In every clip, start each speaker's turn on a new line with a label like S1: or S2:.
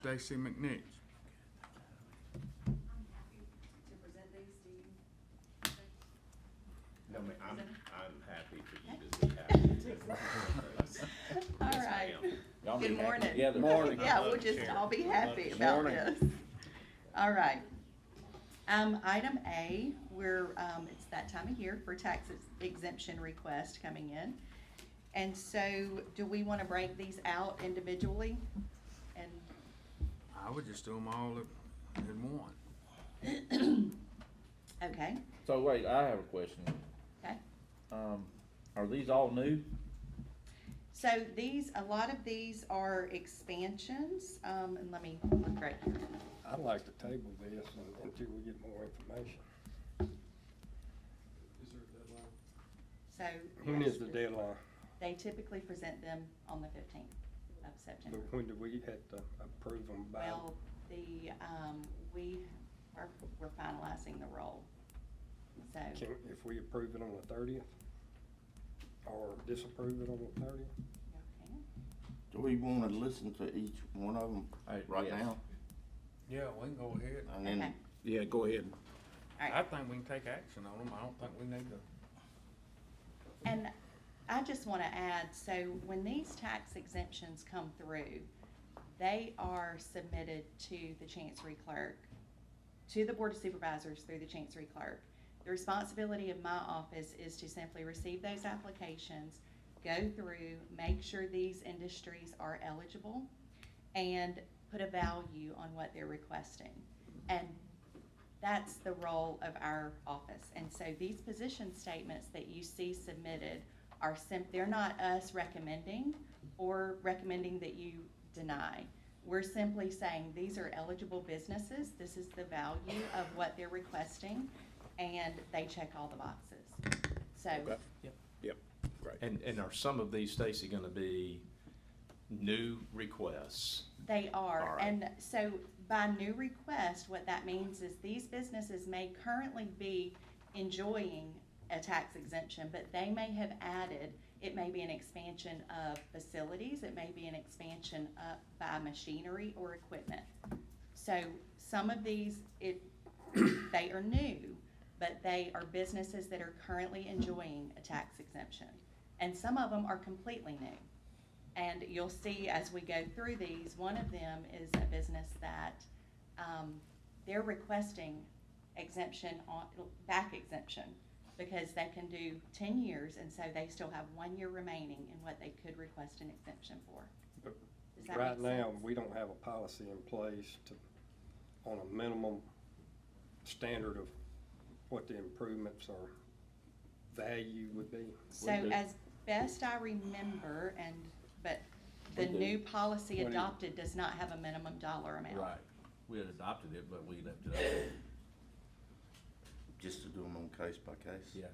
S1: Stacy McNeach.
S2: I'm happy to present these to you.
S3: No, I'm happy for you to be happy.
S4: All
S3: Yes,
S4: right.
S3: ma'am.
S5: Y'all be
S4: Good
S5: happy
S4: morning.
S5: together.
S1: Morning.
S4: Yeah,
S3: Love
S4: we'll
S3: to
S4: just
S3: share.
S4: all be
S3: Love
S4: happy
S3: to
S4: about
S1: share.
S4: this. All right. Item A, it's that time of year for tax exemption request coming in. And so, do we wanna break these out individually? And,
S1: I would just do them all at one.
S4: okay,
S5: So wait, I have a question.
S4: okay.
S5: Are these all new?
S4: So a lot of these are expansions, and let me look right here.
S6: I'd like to table this until we get more information.
S4: So.
S6: When
S4: yes,
S6: is the deadline?
S4: They typically present them on the 15th of September.
S6: But when do we have to approve them by?
S4: Well, we're finalizing the roll, so.
S6: If we approve it on the 30th? Or disapprove it on the 30th?
S4: Okay.
S7: Do we wanna listen to each one of them right
S5: Yes.
S7: now?
S1: Yeah, we can go ahead.
S7: And then,
S4: Okay.
S8: Yeah, go ahead.
S4: All
S1: I
S4: right,
S1: think we can take action on them. I don't think we need to.
S4: and I just wanna add, so when these tax exemptions come through, they are submitted to the Chancery Clerk, to the Board of Supervisors through the Chancery Clerk. The responsibility of my office is to simply receive those applications, go through, make sure these industries are eligible, and put a value on what they're requesting. And that's the role of our office. And so these position statements that you see submitted are they're not us recommending or recommending that you deny. We're simply saying these are eligible businesses, this is the value of what they're requesting, and they check all the boxes. So,
S8: Okay. Yep, right.
S3: And are some of these, Stacy, gonna be new requests?
S4: they are,
S3: All right.
S4: and so by new request, what that means is these businesses may currently be enjoying a tax exemption, but they may have added, it may be an expansion of facilities, it may be an expansion by machinery or equipment. So some of these, they are new, but they are businesses that are currently enjoying a tax exemption. And some of them are completely new. And you'll see as we go through these, one of them is a business that, they're requesting back exemption, because they can do 10 years, and so they still have 1 year remaining in what they could request an exemption for.
S6: But
S4: Does that
S6: right
S4: make
S6: now,
S4: sense?
S6: we don't have a policy in place on a minimum standard of what the improvements or value would be.
S4: So as best I remember, but the
S5: We do.
S4: new policy
S6: What do you-
S4: adopted does not have a minimum dollar amount.
S5: Right. We had adopted it, but we left it up.
S7: just to do them on case by case?
S5: Yes.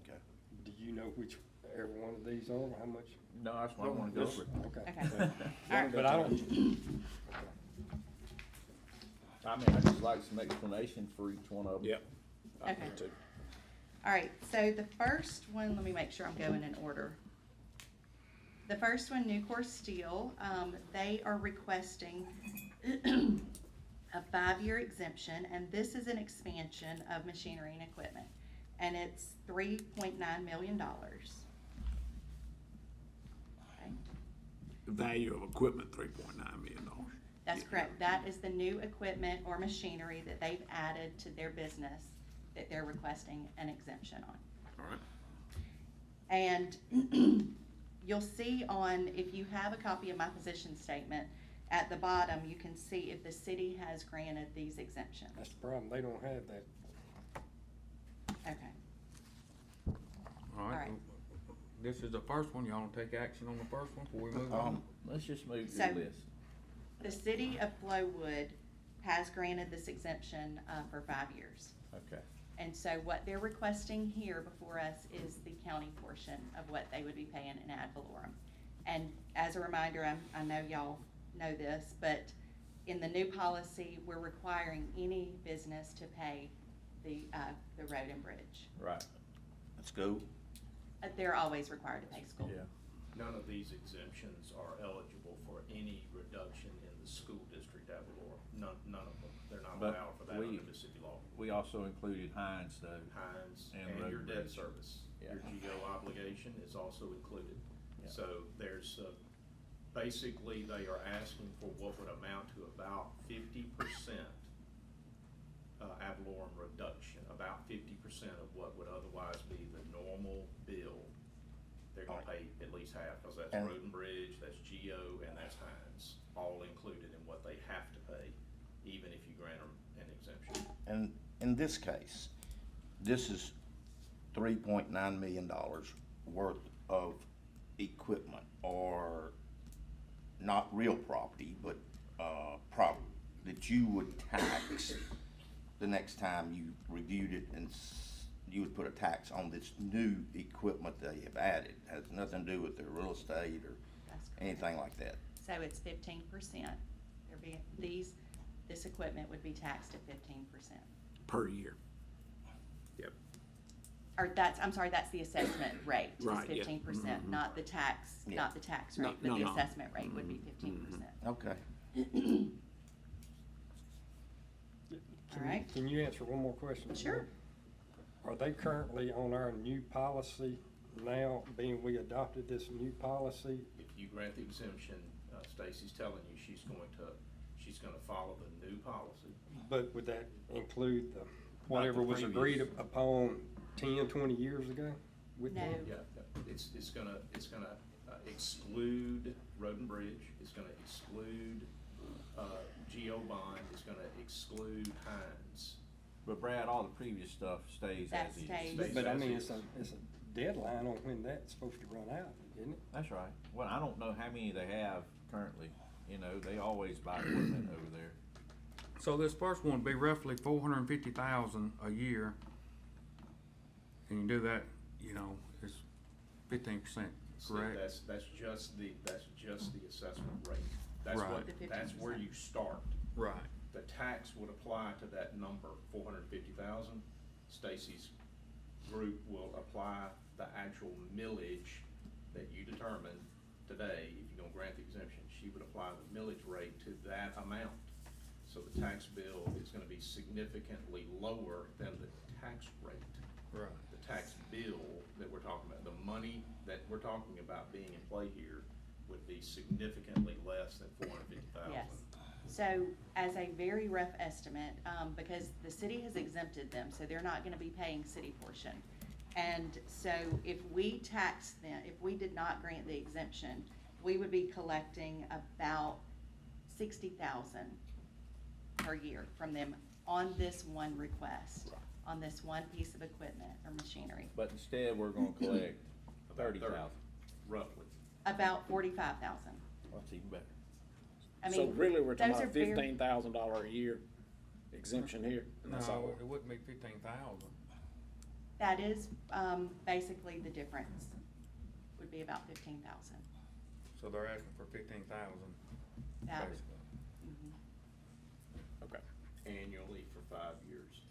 S7: Okay.
S6: Do you know which every one of these are, how much?
S5: No, that's why I wanna go for it.
S6: Okay.
S4: Okay. All right.
S6: But I don't,
S5: I mean, I just like some explanation for each one of them.
S8: Yep. I
S4: Okay.
S8: do too.
S4: All right, so the first one, let me make sure I'm going in order. The first one, Nucor Steel, they are requesting a 5-year exemption, and this is an expansion of machinery and equipment, and it's $3.9 million. Okay,
S8: The value of equipment, $3.9 million.
S4: that's correct. That is the new equipment or machinery that they've added to their business that they're requesting an exemption on.
S8: All right.
S4: And you'll see if you have a copy of my position statement, at the bottom, you can see if the city has granted these exemptions.
S6: that's the problem, they don't have that.
S4: Okay,
S1: All
S4: All
S1: right.
S4: right.
S1: This is the first one. Y'all wanna take action on the first one before we move on?
S5: Let's just move
S4: So-
S5: through this.
S4: the city of Flowood has granted this exemption for 5 years.
S5: Okay.
S4: And so what they're requesting here before us is the county portion of what they would be paying in ad valorem. And as a reminder, I know y'all know this, but in the new policy, we're requiring any business to pay the road and bridge.
S5: Right.
S7: Let's go.
S4: They're always required to pay school.
S5: Yeah.
S3: None of these exemptions are eligible for any reduction in the school district But
S9: allow for that
S3: we-
S9: under Mississippi law.
S3: We also included Heinz though.
S9: Hines
S3: And
S9: and
S3: road
S9: your debt
S3: bridge.
S9: service,
S3: Yeah.
S9: your GO obligation is also included.
S3: Yeah.
S9: So there's, basically, they are asking for what would amount to about 50% ad valorem reduction, about 50% of what would otherwise be the normal bill. They're gonna pay at least half, cause that's
S7: And-
S9: road and bridge, that's GO, and that's Hines, all included in what they have to pay, even if you grant them an exemption.
S7: And in this case, this is $3.9 million worth of equipment, or not real property, but, property that you would tax the next time you reviewed it, and you would put a tax on this new equipment they have added. Has nothing to do with their real estate or
S4: That's correct.
S7: anything like that.
S4: So it's 15%. This equipment would be taxed at 15%.
S8: Per year. Yep.
S4: Or I'm sorry, that's the assessment rate, is
S8: Right, yeah.
S4: 15%,
S8: Mhm.
S4: not the tax,
S7: Yeah.
S4: not the tax
S8: No,
S4: rate, but
S8: no,
S4: the
S8: no.
S4: assessment rate would be 15%.
S7: Okay.
S4: All right.
S6: Can you answer one more question?
S4: Sure.
S6: Are they currently on our new policy now, being we adopted this new policy?
S9: If you grant the exemption, Stacy's telling you she's gonna follow the new policy.
S6: But would that include whatever was agreed
S3: previous.
S6: upon 10, 20 years ago? with
S4: No.
S6: them?
S9: Yeah, it's gonna exclude road and bridge, it's gonna exclude, GO bond, it's gonna exclude Hines.
S3: But Brad, all the previous stuff stays
S4: That
S3: as is.
S4: stays.
S6: But I mean,
S9: As
S6: it's a deadline on when that's supposed to run out, isn't it?
S3: That's right. Well, I don't know how many they have currently. You know, they always buy equipment over there.
S1: So this first one would be roughly 450,000 a year. And you do that, you know, it's 15%,
S9: So
S1: correct?
S9: that's just the assessment rate. That's
S1: Right.
S9: what,
S4: The
S9: that's where
S4: 15%.
S9: you start.
S1: Right.
S9: The tax would apply to that number, 450,000. Stacy's group will apply the actual millage that you determine today. If you're gonna grant the exemption, she would apply the millage rate to that amount. So the tax bill is gonna be significantly lower than the tax rate.
S1: Right.
S9: The tax bill that we're talking about, the money that we're talking about being in play here would be significantly less than 450,000.
S4: Yes. So as a very rough estimate, because the city has exempted them, so they're not gonna be paying city portion. And so if we tax them, if we did not grant the exemption, we would be collecting about 60,000 per year from them on this one request, on this one piece of equipment or machinery.
S3: But instead, we're gonna collect
S9: About
S3: 30,000.
S9: Roughly.
S4: About 45,000.
S3: That's even better.
S4: I
S8: So
S4: mean,
S8: really, we're talking
S4: those are
S8: about
S4: very-
S8: $15,000 a year exemption here, and that's all.
S1: No, it wouldn't be 15,000.
S4: That is, basically the difference, would be about 15,000.
S1: So they're asking for 15,000,
S4: That would-
S1: basically.
S4: mhm.
S8: Okay,
S9: Annually for 5 years.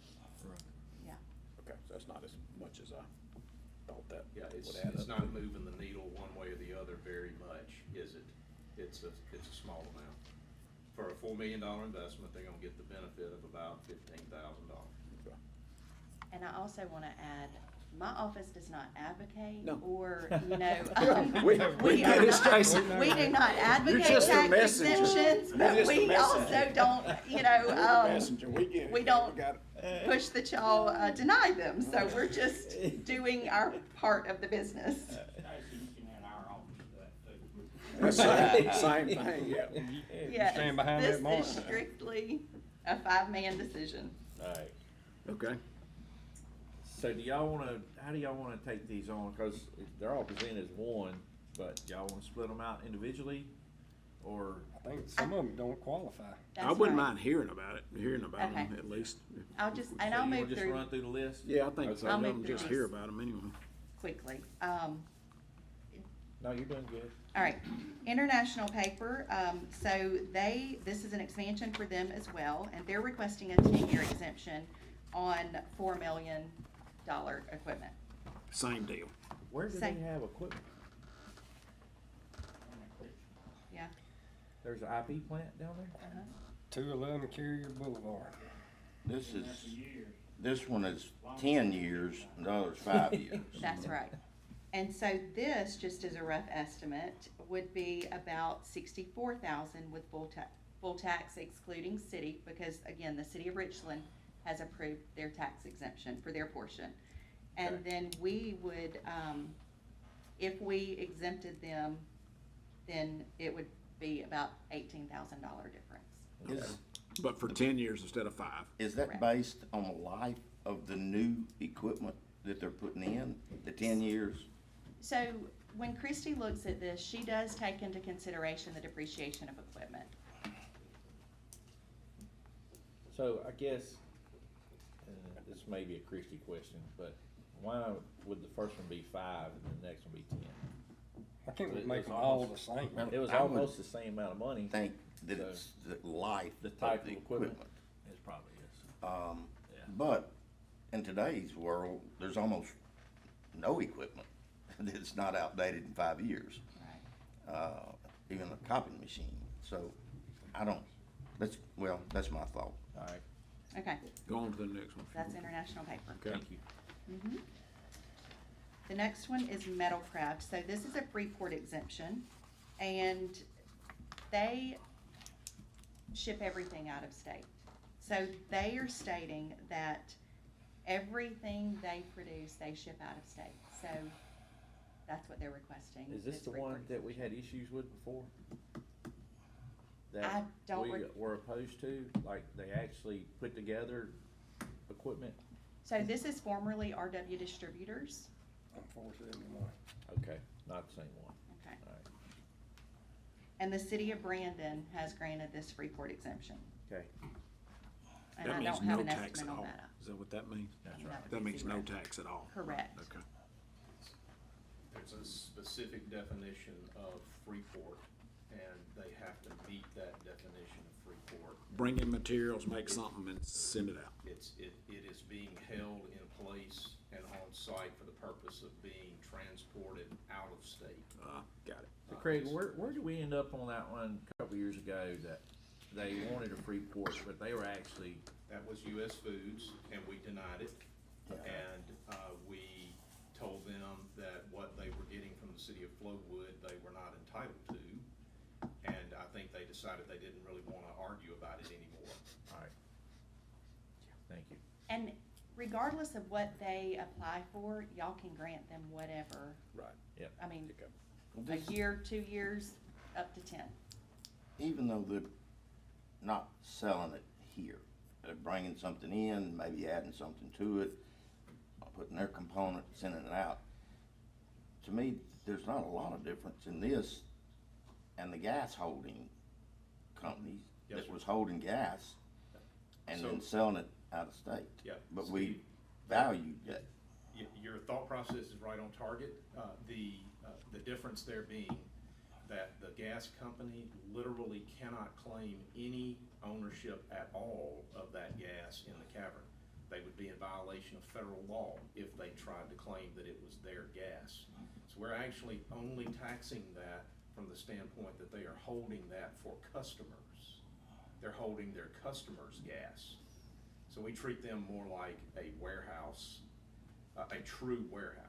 S1: Right.
S4: Yeah,
S8: okay, so that's not as much as I thought that
S9: Yeah,
S8: would
S9: it's
S8: add up.
S9: not moving the needle one way or the other very much, is it? It's a small amount. For a $4 million investment, they're gonna get the benefit of about $15,000.
S8: Okay.
S4: and I also wanna add, my office does not advocate
S8: No.
S4: or, you know,
S8: We
S4: we
S8: get
S4: are
S8: it,
S4: not,
S8: Stacy.
S4: we do not advocate
S8: just a
S4: tax
S8: messenger.
S4: exemptions,
S8: You're
S4: but
S8: just a
S4: we also
S8: messenger.
S4: don't, you
S8: We're
S4: know,
S8: the messenger, we get it.
S4: we don't
S8: got it.
S4: push that y'all, deny them, so we're just doing our part of the business.
S8: That's same thing, yeah.
S4: Yes,
S6: stand behind that mark.
S4: this is strictly a 5-man decision.
S3: Alright.
S8: Okay.
S3: So how do y'all wanna take these on? Cause they're all presented as one, but y'all wanna split them out individually? Or,
S6: I think some of them don't qualify.
S8: I
S4: That's
S8: wouldn't
S4: right.
S8: mind hearing about it, them
S4: Okay.
S8: at least.
S4: I'll just,
S3: so
S4: and
S3: you
S4: I'll
S3: wanna
S4: move
S3: just
S4: through
S3: run through the list?
S8: Yeah, I think so,
S4: I'll
S8: let
S4: move
S8: them
S4: through
S8: just
S4: these.
S8: hear about them anyway.
S4: quickly.
S3: No, you're doing good.
S4: All right, International Paper, this is an expansion for them as well, and they're requesting a 10-year exemption on $4 million equipment.
S8: Same deal.
S3: Where do they
S4: Same.
S3: have equipment?
S4: Yeah,
S3: There's an IP plant down there?
S6: 211 Carrier Boulevard.
S7: this is, this one is 10 years, and the other's 5 years.
S4: That's right. And so this, just as a rough estimate, would be about 64,000 with full tax excluding city, because again, the city of Richland has approved their tax exemption for their portion. And
S3: Okay.
S4: then we would, if we exempted them, then it would be about $18,000 difference.
S7: Is,
S8: But for 10 years instead of 5.
S7: is that
S4: Correct.
S7: based on the life of the new equipment that they're putting in, the 10 years?
S4: So when Christy looks at this, she does take into consideration the depreciation of equipment.
S3: So I guess, this may be a Christie question, but why would the first one be 5 and the next one be 10?
S6: I think we
S3: It
S6: make
S3: was
S6: them all the
S3: almost-
S6: same.
S7: Well,
S3: It was
S7: I would
S3: almost the same amount of money.
S7: Think that
S3: So,
S7: it's the life
S3: the
S7: of
S3: type
S7: the
S3: of equipment.
S7: equipment.
S3: It probably is. Yeah.
S7: But in today's world, there's almost no equipment that's not outdated in 5 years.
S4: Right.
S7: Even a copying machine. So I don't, that's my thought.
S3: All right,
S4: Okay,
S8: Go on to the next one.
S4: that's international paper.
S8: Okay.
S3: thank you.
S4: Mhm. The next one is Metalcraft. So this is a Freeport exemption, and they ship everything out of state. So they are stating that everything they produce, they ship out of state. So that's what they're requesting.
S3: Is this the
S4: Freeport
S3: one that we had
S4: exemption.
S3: issues with before?
S4: I
S3: That
S4: don't
S3: we
S4: rec-
S3: were opposed to, like they actually put together equipment?
S4: So this is formerly RW Distributors.
S6: On 471.
S3: Okay, not the same one,
S4: Okay.
S3: all right,
S4: And the city of Brandon has granted this Freeport exemption.
S3: okay,
S4: And
S8: That
S4: I
S8: means
S4: don't have
S8: no
S4: an
S8: tax
S4: estimate
S8: at
S4: on
S8: all.
S4: that.
S8: Is that what that means?
S3: that's
S4: No.
S3: right.
S8: That means no
S4: Zero.
S8: tax at all?
S4: Correct.
S8: Okay.
S9: There's a specific definition of Freeport, and they have to meet that definition of Freeport.
S8: Bring in materials, make something, and send it out.
S9: It is being held in place and on site for the purpose of being transported out of state.
S8: Got it.
S3: So Craig, where did we end up on that one a couple years ago that they wanted a Freeport, but they were actually,
S9: That was US Foods, and we denied it. And, we told them that what they were getting from the city of Flowood, they were not entitled to. And I think they decided they didn't really wanna argue about it anymore.
S3: all right. Thank you.
S4: And regardless of what they apply for, y'all can grant them whatever.
S8: Right.
S3: Yep.
S4: I mean,
S8: Okay.
S4: a year, 2 years, up to 10.
S7: Even though they're not selling it here, they're bringing something in, maybe adding something to it, putting their component, sending it out. To me, there's not a lot of difference in this and the gas holding companies
S9: Yes,
S7: that
S9: sir.
S7: was holding gas and then
S9: So-
S7: selling it out of state.
S9: Yeah.
S7: But
S9: Steve,
S7: we valued that.
S9: Your thought process is right on target. The difference there being that the gas company literally cannot claim any ownership at all of that gas in the cavern. They would be in violation of federal law if they tried to claim that it was their gas. So we're actually only taxing that from the standpoint that they are holding that for customers. They're holding their customers' gas. So we treat them more like a warehouse, a true warehouse.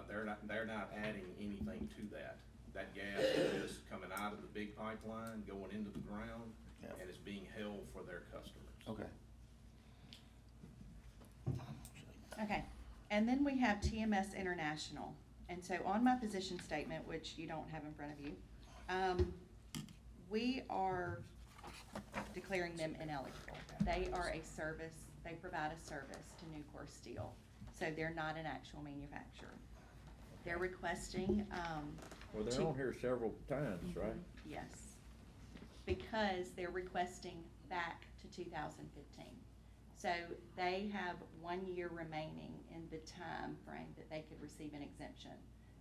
S9: They're not adding anything to that. That gas is just coming out of the big pipeline, going into the ground,
S7: Yeah.
S9: and is being held for their customers.
S7: Okay.
S4: Okay, and then we have TMS International. And so on my position statement, which you don't have in front of you, we are declaring them ineligible. They are a service, they provide a service to Nucor Steel, so they're not an actual manufacturer. They're requesting,
S3: Well, they're
S4: to-
S3: on here several times, right?
S4: yes, because they're requesting back to 2015. So they have 1 year remaining in the time frame that they could receive an exemption.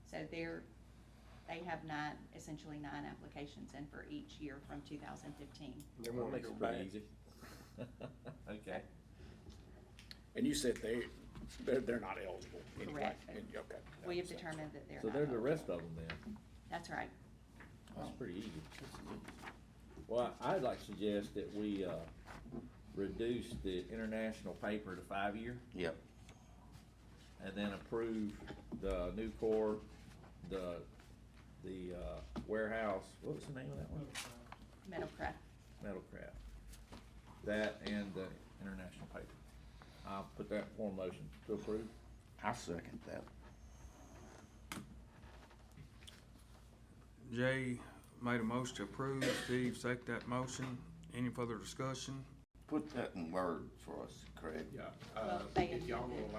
S4: So they have essentially nine applications in for each year from 2015.
S6: They
S3: Well,
S6: want to
S3: makes
S6: go
S3: it
S6: back.
S3: pretty easy. Okay,
S8: And you said they're not eligible anyway?
S4: Correct.
S8: And- Okay.
S4: We have determined that they're
S3: so
S4: not
S3: they're the rest
S4: eligible.
S3: of them then.
S4: That's right.
S3: That's pretty easy. Well, I'd like to suggest that we, reduce the international paper to 5 year,
S7: Yep,
S3: and then approve the new core, the warehouse, what was the name of that one?
S4: Meadowcraft.
S3: Metalcraft. That and the international paper. I'll put that in form of motion to approve.
S7: I second that.
S1: Jay made a motion to approve, Steve seconded that motion. Any further discussion?
S7: Put that in words for us, Craig.
S9: Yeah,
S4: Well, they
S9: if y'all will
S4: amended.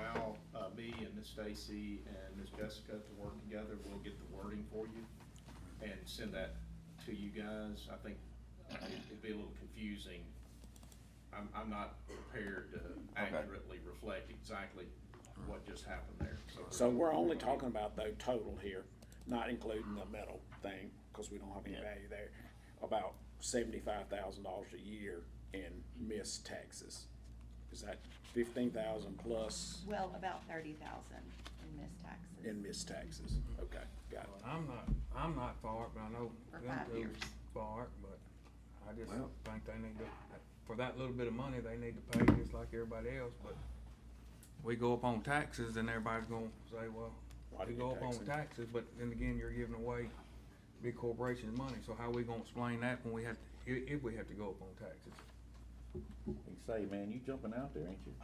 S9: allow, me and Miss Stacy and Miss Jessica to work together, we'll get the wording for you and send that to you guys. I think it'd be a little confusing. I'm not prepared to accurately reflect exactly what just happened there,
S8: So we're only talking about the total here, not including the metal thing, cause we don't have any value there, about $75,000 a year in missed taxes. Is that 15,000 plus
S4: Well, about 30,000 in missed taxes.
S8: in missed taxes? Okay, got it.
S1: I'm not for it, but I know
S4: For
S1: them
S4: 5
S1: two's
S4: years.
S1: for it, but I just
S7: Well-
S1: think they need to, for that little bit of money, they need to pay just like everybody else, but we go up on taxes and everybody's gonna say, well,
S8: Why
S1: we
S8: do
S1: go
S8: you
S1: up on
S8: tax them?
S1: taxes, but then again, you're giving away big corporations money, so how we gonna explain that when we have, if we have to go up on taxes?
S3: You can say, man, you jumping out there, ain't you?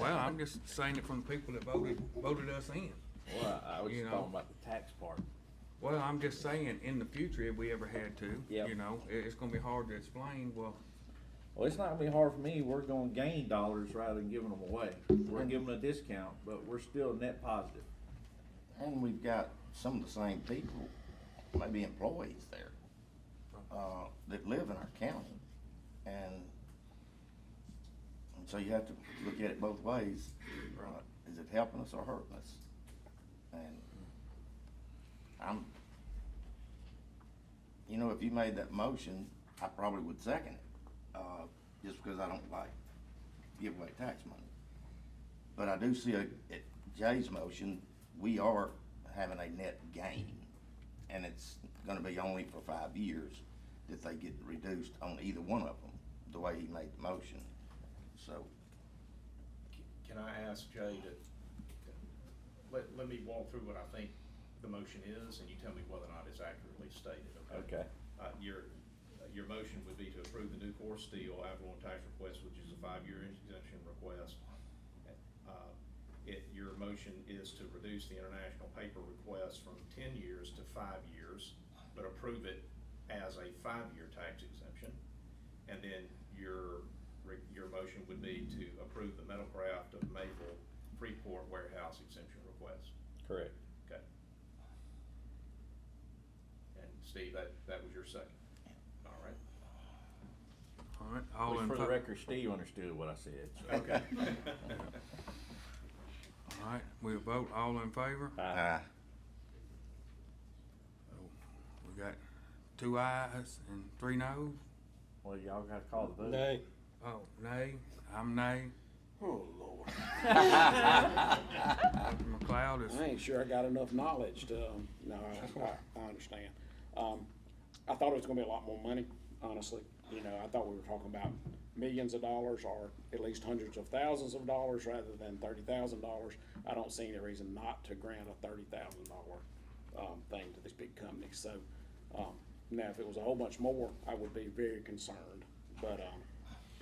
S1: Well, I'm just saying it from the people that voted us in.
S3: Well, I was
S1: You
S3: just
S1: know.
S3: talking about the tax part.
S1: Well, I'm just saying, in the future, if we ever had to,
S3: Yep.
S1: you know, it's gonna be hard to explain, well,
S3: Well, it's not gonna be hard for me, we're gonna gain dollars rather than giving them away. We're gonna give them a discount, but we're still net positive.
S7: And we've got some of the same people, maybe employees there, that live in our county. And so you have to look at it both ways. Is it helping us or hurting us? And if you made that motion, I probably would second it, just because I don't like give away tax money. But I do see at Jay's motion, we are having a net gain, and it's gonna be only for 5 years that they get reduced on either one of them, the way he made the motion, so.
S9: Can I ask Jay to, let me walk through what I think the motion is, and you tell me whether or not it's accurately stated, okay?
S3: Okay.
S9: Your motion would be to approve the new core steel affluent tax request, which is a 5-year exemption request. Your motion is to reduce the international paper request from 10 years to 5 years, but approve it as a 5-year tax exemption. And then your motion would be to approve the Metalcraft of Mayville Freeport warehouse exemption request.
S3: Correct.
S9: Okay. And Steve, that was your second? All right.
S1: all right, all
S3: Which
S1: in
S3: for the
S1: favor?
S3: record, Steve understood what I said. so.
S9: Okay.
S1: All right, we'll vote, all in favor? We got 2 ayes and 3 noes.
S3: Well, y'all gotta call the vote.
S6: Nay.
S1: Oh, nay, I'm nay.
S8: Oh, Lord.
S1: Dr. McLeod is,
S8: I ain't sure I got enough knowledge to, no, I understand. I thought it was gonna be a lot more money, honestly. You know, I thought we were talking about millions of dollars or at least hundreds of thousands of dollars rather than $30,000. I don't see any reason not to grant a $30,000 thing to these big companies. So, now if it was a whole bunch more, I would be very concerned. But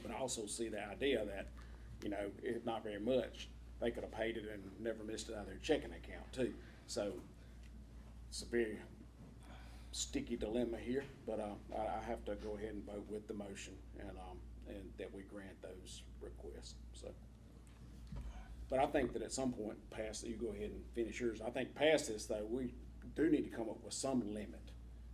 S8: I also see the idea that, you know, if not very much, they could have paid it and never missed it out of their checking account too. So it's a very sticky dilemma here, but I have to go ahead and vote with the motion and that we grant those requests, so. But I think that at some point past, you go ahead and finish yours. I think past this though, we do need to come up with some limit.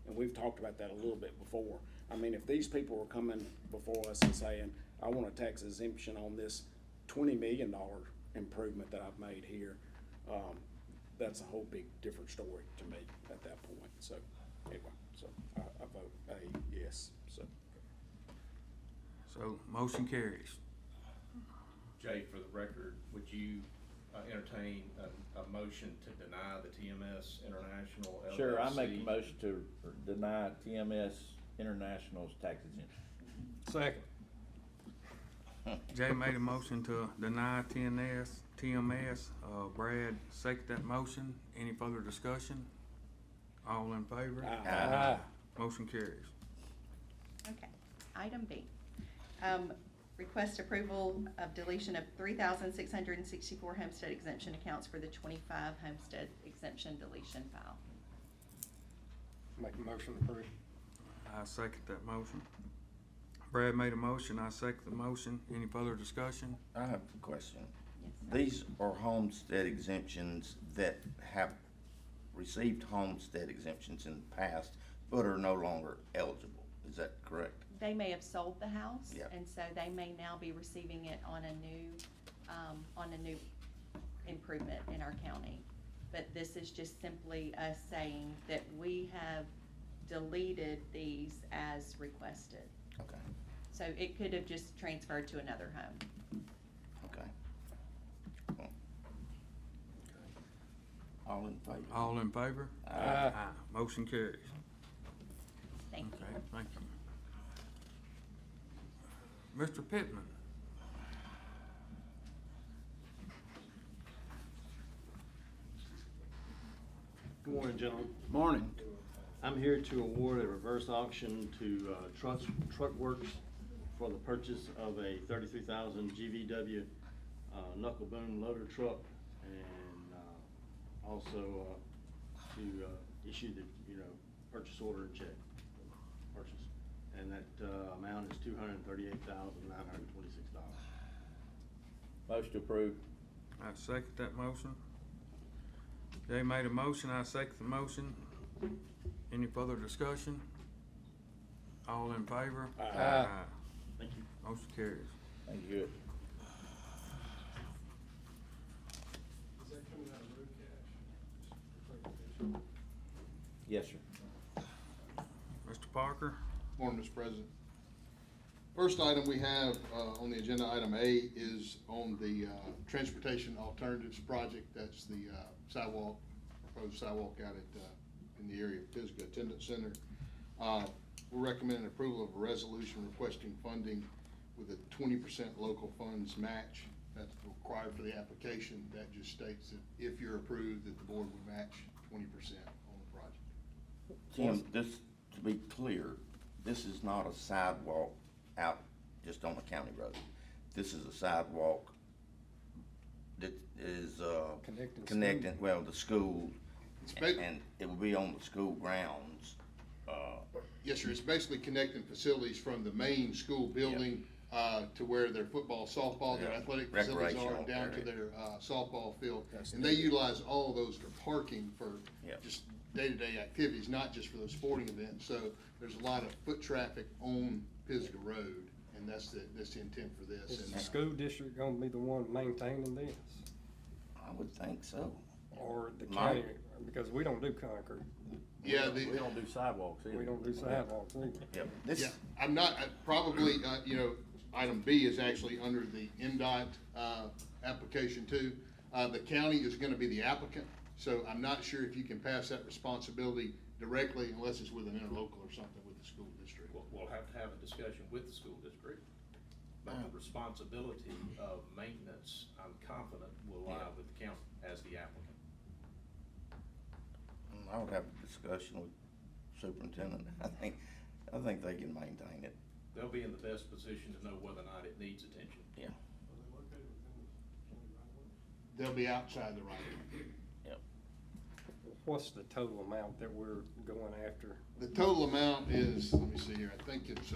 S8: And we've talked about that a little bit before. I mean, if these people were coming before us and saying, I want a tax exemption on this $20 million improvement that I've made here, that's a whole big different story to me at that point. So anyway, so I vote a yes, so.
S1: so motion carries.
S9: Jay, for the record, would you entertain a motion to deny the TMS International LLC?
S3: Sure, I make the motion to deny TMS International's tax exemption.
S6: Second.
S1: Jay made a motion to deny TMS. Brad seconded that motion. Any further discussion? All in favor?
S8: Aye.
S1: Motion carries.
S4: Okay, item B. Request approval of deletion of 3,664 homestead exemption accounts for the 25 homestead exemption deletion file.
S6: Make a motion to approve.
S1: I second that motion. Brad made a motion, I second the motion. Any further discussion?
S7: I have a question.
S4: Yes, sir.
S7: These are homestead exemptions that have received homestead exemptions in the past, but are no longer eligible. Is that correct?
S4: They may have sold the house,
S7: Yep.
S4: and so they may now be receiving it on a new improvement in our county. But this is just simply us saying that we have deleted these as requested.
S7: Okay,
S4: So it could have just transferred to another home.
S7: okay. Cool. All in favor?
S1: All in favor?
S8: Aye.
S1: Motion carries.
S4: Thank you.
S1: Okay, thank you. Mr. Pittman?
S10: Good morning, gentlemen.
S8: Morning.
S10: I'm here to award a reverse auction to Truck Works for the purchase of a 33,000 GVW knuckle boom loader truck, and also to issue the, purchase order and check purchase. And that amount is $238,926.
S3: Motion approved.
S1: I second that motion. Jay made a motion, I second the motion. Any further discussion? All in favor?
S8: Aye.
S10: Thank you.
S1: Motion carries.
S3: Thank you.
S11: Is that coming out of road cash?
S3: Yes, sir.
S1: Mr. Parker?
S11: Morning, Mr. President. First item we have on the agenda, item A, is on the Transportation Alternatives Project. That's the sidewalk, proposed sidewalk out at, in the area of Pisgah Attendance Center. We're recommending approval of a resolution requesting funding with a 20% local funds match. That's required for the application. That just states that if you're approved, that the board would match 20% on the project.
S7: Tim, this, to be clear, this is not a sidewalk out just on a county road. This is a sidewalk that is, connecting, well, the school,
S11: It's ba-
S7: and it will be on the school grounds.
S11: Yes, sir. It's basically connecting facilities from the main school building to where their football, softball, their
S7: Yeah.
S11: athletic facilities are,
S7: Recreational
S11: down to
S7: area.
S11: their softball field.
S8: That's
S11: And they utilize all those for parking for
S7: Yeah.
S11: just day-to-day activities, not just for those sporting events. So there's a lot of foot traffic on Pisgah Road, and that's the intent for this.
S6: Is
S11: And
S6: the school district gonna be the one maintaining this?
S7: I would think so.
S6: Or the
S7: Mike?
S6: county, because we don't do concrete,
S11: Yeah,
S3: We
S11: the,
S3: don't do sidewalks either.
S6: we don't do sidewalks either.
S7: Yep.
S11: yeah,
S7: This,
S11: I'm not, probably, item B is actually under the MDOT, application too. The county is gonna be the applicant, so I'm not sure if you can pass that responsibility directly unless it's with an interlocal or something with the school district.
S9: We'll have to have a discussion with the school district, but the responsibility of maintenance, I'm confident, will lie with the county as the applicant.
S7: I would have a discussion with superintendent. I think they can maintain it.
S9: They'll be in the best position to know whether or not it needs attention.
S7: Yeah.
S11: They'll be outside the right of way.
S7: Yep.
S6: What's the total amount that we're going after?
S11: The total amount is, let me see here, I think it's,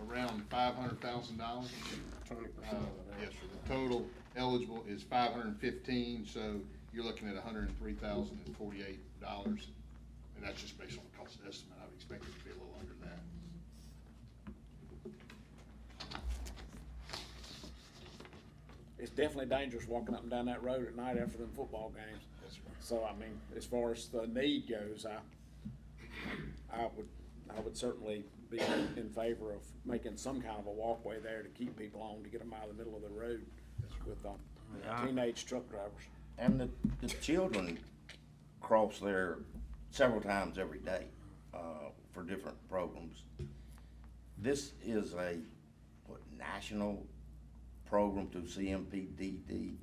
S11: around $500,000.
S6: 20% of that.
S11: Yes, sir. The total eligible is 515, so you're looking at $103,048. And that's just based on the cost estimate. I would expect it to be a little under that.
S8: It's definitely dangerous walking up and down that road at night after them football games.
S11: That's right.
S8: So, I mean, as far as the need goes, I would certainly be in favor of making some kind of a walkway there to keep people on, to get them out of the middle of the road with
S1: Yeah.
S8: teenage truck drivers.
S7: And the children cross there several times every day, for different programs. This is a, national program through CMPDD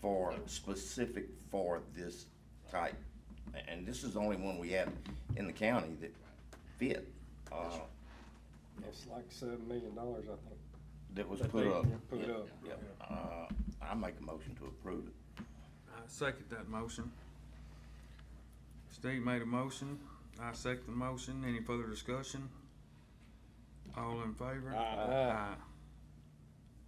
S7: for, specific for this type. And this is the only one we have in the county that fit,
S6: It's like $7 million, I think.
S7: that was put up.
S6: Put up.
S7: Yeah. I make a motion to approve it.
S1: I second that motion. Steve made a motion, I second the motion, any further discussion? All in favor?
S8: Aye.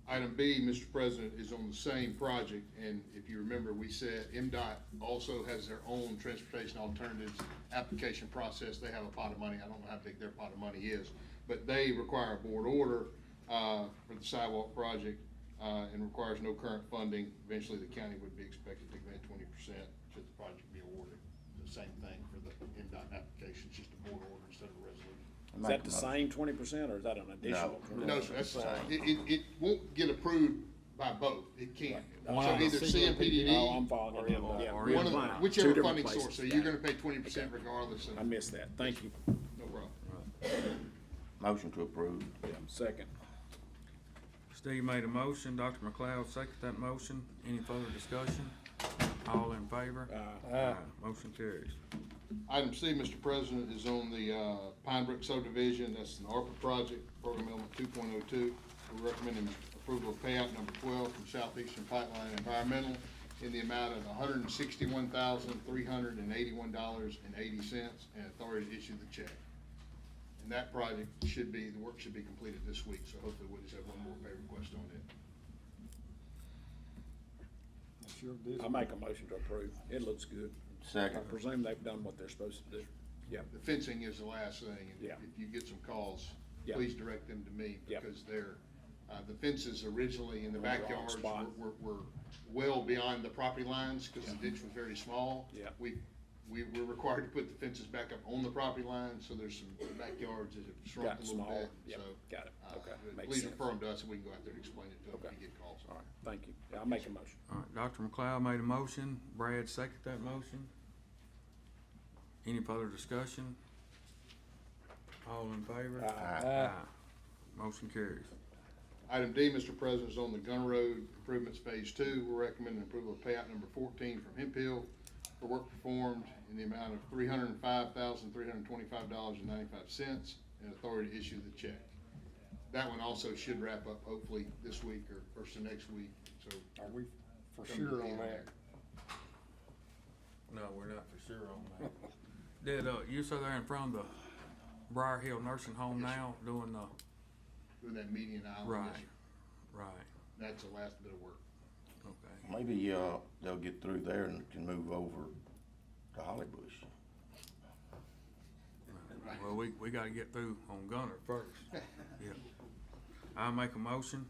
S11: Item B, Mr. President, is on the same project, and if you remember, we said MDOT also has their own transportation alternatives application process. They have a pot of money, I don't know how big their pot of money is, but they require a board order, for the sidewalk project, and requires no current funding. Eventually, the county would be expected to commit 20% should the project be awarded. The same thing for the MDOT application, it's just a board order instead of a resolution.
S8: Is that the same 20% or is that an additional?
S7: No.
S11: No, sir, that's, it won't get approved by both, it can't.
S1: One
S11: So
S1: of
S11: either
S1: the
S11: CMPDD.
S8: Oh, I'm following you. Yeah,
S1: or
S8: we're
S11: One of,
S8: applying. Two
S11: whichever
S8: different
S11: funding
S8: places.
S11: source, so
S8: Got
S11: you're
S8: it.
S11: gonna pay 20% regardless of,
S8: I missed that. Thank you.
S11: no problem.
S7: Motion to approve.
S8: Yeah, second.
S1: Steve made a motion, Dr. McLeod seconded that motion, any further discussion? All in favor?
S8: Aye.
S1: Motion carries.
S11: Item C, Mr. President, is on the Pine Brook subdivision. That's an ARPA project, program element 2.02. We're recommending approval of payout number 12 from Southeastern Pipeline Environmental in the amount of $161,381.80 and authority to issue the check. And that project should be, the work should be completed this week, so hopefully we'll just have one more pay request on it.
S6: It's your business.
S8: I make a motion to approve. It looks good. I
S7: Second.
S8: presume they've done what they're supposed to do. Yeah.
S11: The fencing is the last thing, and
S8: Yeah.
S11: if you get some calls,
S8: Yeah.
S11: please direct them to me,
S8: Yeah.
S11: because they're, the fences originally in the
S8: Were in the wrong
S11: backyards
S8: spot.
S11: were well beyond the property lines, because the ditch was very small.
S8: Yeah.
S11: We were required to put the fences back up on the property line, so there's some backyards that have shrunk
S8: Got
S11: a little
S8: smaller.
S11: bit,
S8: Yeah,
S11: so.
S8: got it. Okay, makes
S11: Please
S8: sense.
S11: refer them to us, and we can go out there and explain it to them
S8: Okay.
S11: if you get calls.
S8: All right, thank you. Yeah, I'll make a motion.
S1: All right, Dr. McLeod made a motion, Brad seconded that motion. Any further discussion? All in favor?
S8: Aye.
S1: Motion carries.
S11: Item D, Mr. President, is on the Gun Road Improvements Phase 2. We're recommending approval of payout number 14 from Hemp Hill for work performed in the amount of $305,325.95 and authority to issue the check. That one also should wrap up hopefully this week or first of next week, so.
S6: Are we for
S11: come to
S6: sure
S11: the
S6: on
S11: end
S6: that?
S1: No, we're not for sure on that. Did, you sit there in front of the Briar Hill Nursing Home
S11: Yes, sir.
S1: now, doing the,
S11: Doing that median aisle.
S1: right,
S11: yes, sir.
S1: right,
S11: That's the last bit of work.
S1: okay.
S7: Maybe, they'll get through there and can move over to Holly Bush.
S1: Well, we gotta get through on Gunner first. Yeah. I'll make a motion.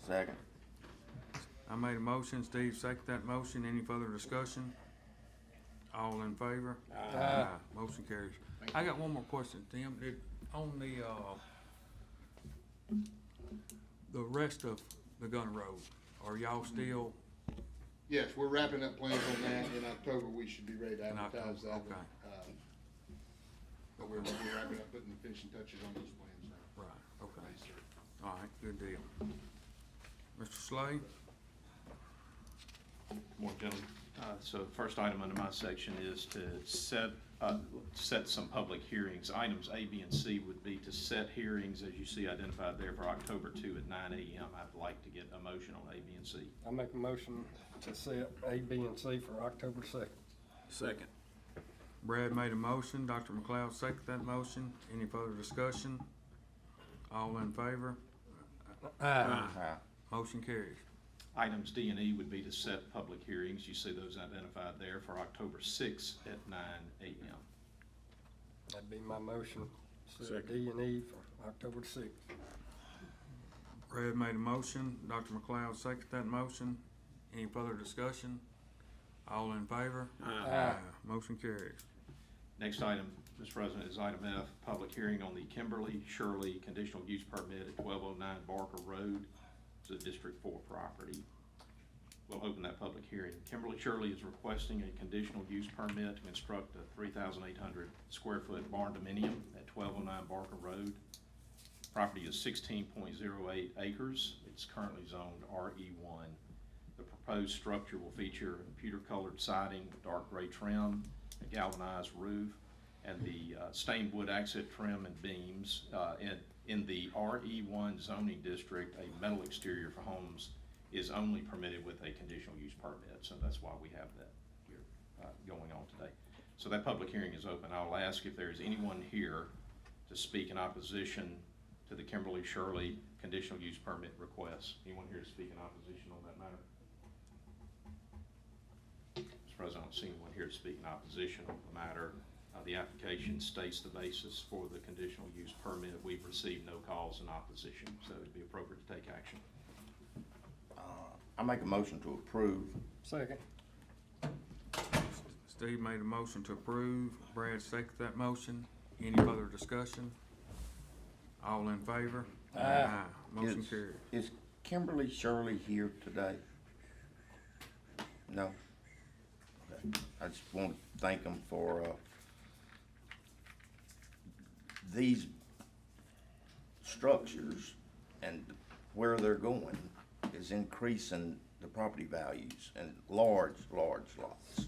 S7: Second.
S1: I made a motion, Steve seconded that motion. Any further discussion? All in favor?
S8: Aye.
S1: Motion carries.
S11: Thank
S1: I
S11: you.
S1: got one more question, Tim. On the rest of the Gunner Road, are y'all still,
S11: Yes, we're wrapping up plans on that. In October, we should be ready to
S1: In
S11: advertise that.
S1: October,
S11: one.
S1: okay.
S11: But we're wrapping up, putting the finishing touches on those plans now.
S1: right, okay.
S11: Yes, sir.
S1: All right, good deal. Mr. Slay?
S9: More gentlemen. So first item under my section is to set some public hearings. Items A, B, and C would be to set hearings, as you see identified there, for October 2 at 9 a.m. I'd like to get a motion on A, B, and C.
S6: I make a motion to set A, B, and C for October 2nd.
S8: Second.
S1: Brad made a motion, Dr. McLeod seconded that motion. Any further discussion? All in favor?
S7: Aye.
S1: Motion carries.
S9: Items D and E would be to set public hearings. You see those identified there for October 6 at 9 a.m.
S6: That'd be my motion, set
S8: Second.
S6: D and E for October 6th.
S1: Brad made a motion, Dr. McLeod seconded that motion. Any further discussion? All in favor?
S8: Aye.
S1: Motion carries.
S9: Next item, Mr. President, is item F, public hearing on the Kimberly Shirley conditional use permit at 1209 Barker Road. It's a District 4 property. We'll open that public hearing. Kimberly Shirley is requesting a conditional use permit to construct a 3,800 square foot barn dominium at 1209 Barker Road. Property is 16.08 acres. It It's currently zoned RE1. The proposed structure will feature a pewter-colored siding with dark gray trim, a galvanized roof, and the stained wood accent trim and beams. In the RE1 zoning district, a metal exterior for homes is only permitted with a conditional use permit, so that's why we have that here going on today. So that public hearing is open. I'll ask if there is anyone here to speak in opposition to the Kimberly Shirley conditional use permit request. Anyone here to speak in opposition on that matter? Mr. President, I don't see anyone here to speak in opposition on the matter. The application states the basis for the conditional use permit. We've received no calls in opposition, so it'd be appropriate to take action.
S7: I make a motion to approve.
S6: Second.
S1: Steve made a motion to approve, Brad seconded that motion. Any further discussion? All in favor? Aye. Motion
S7: Is-
S1: carried.
S7: Is Kimberly Shirley here today? No? Okay. I just want to thank them for, these structures and where they're going is increasing the property values and large lots.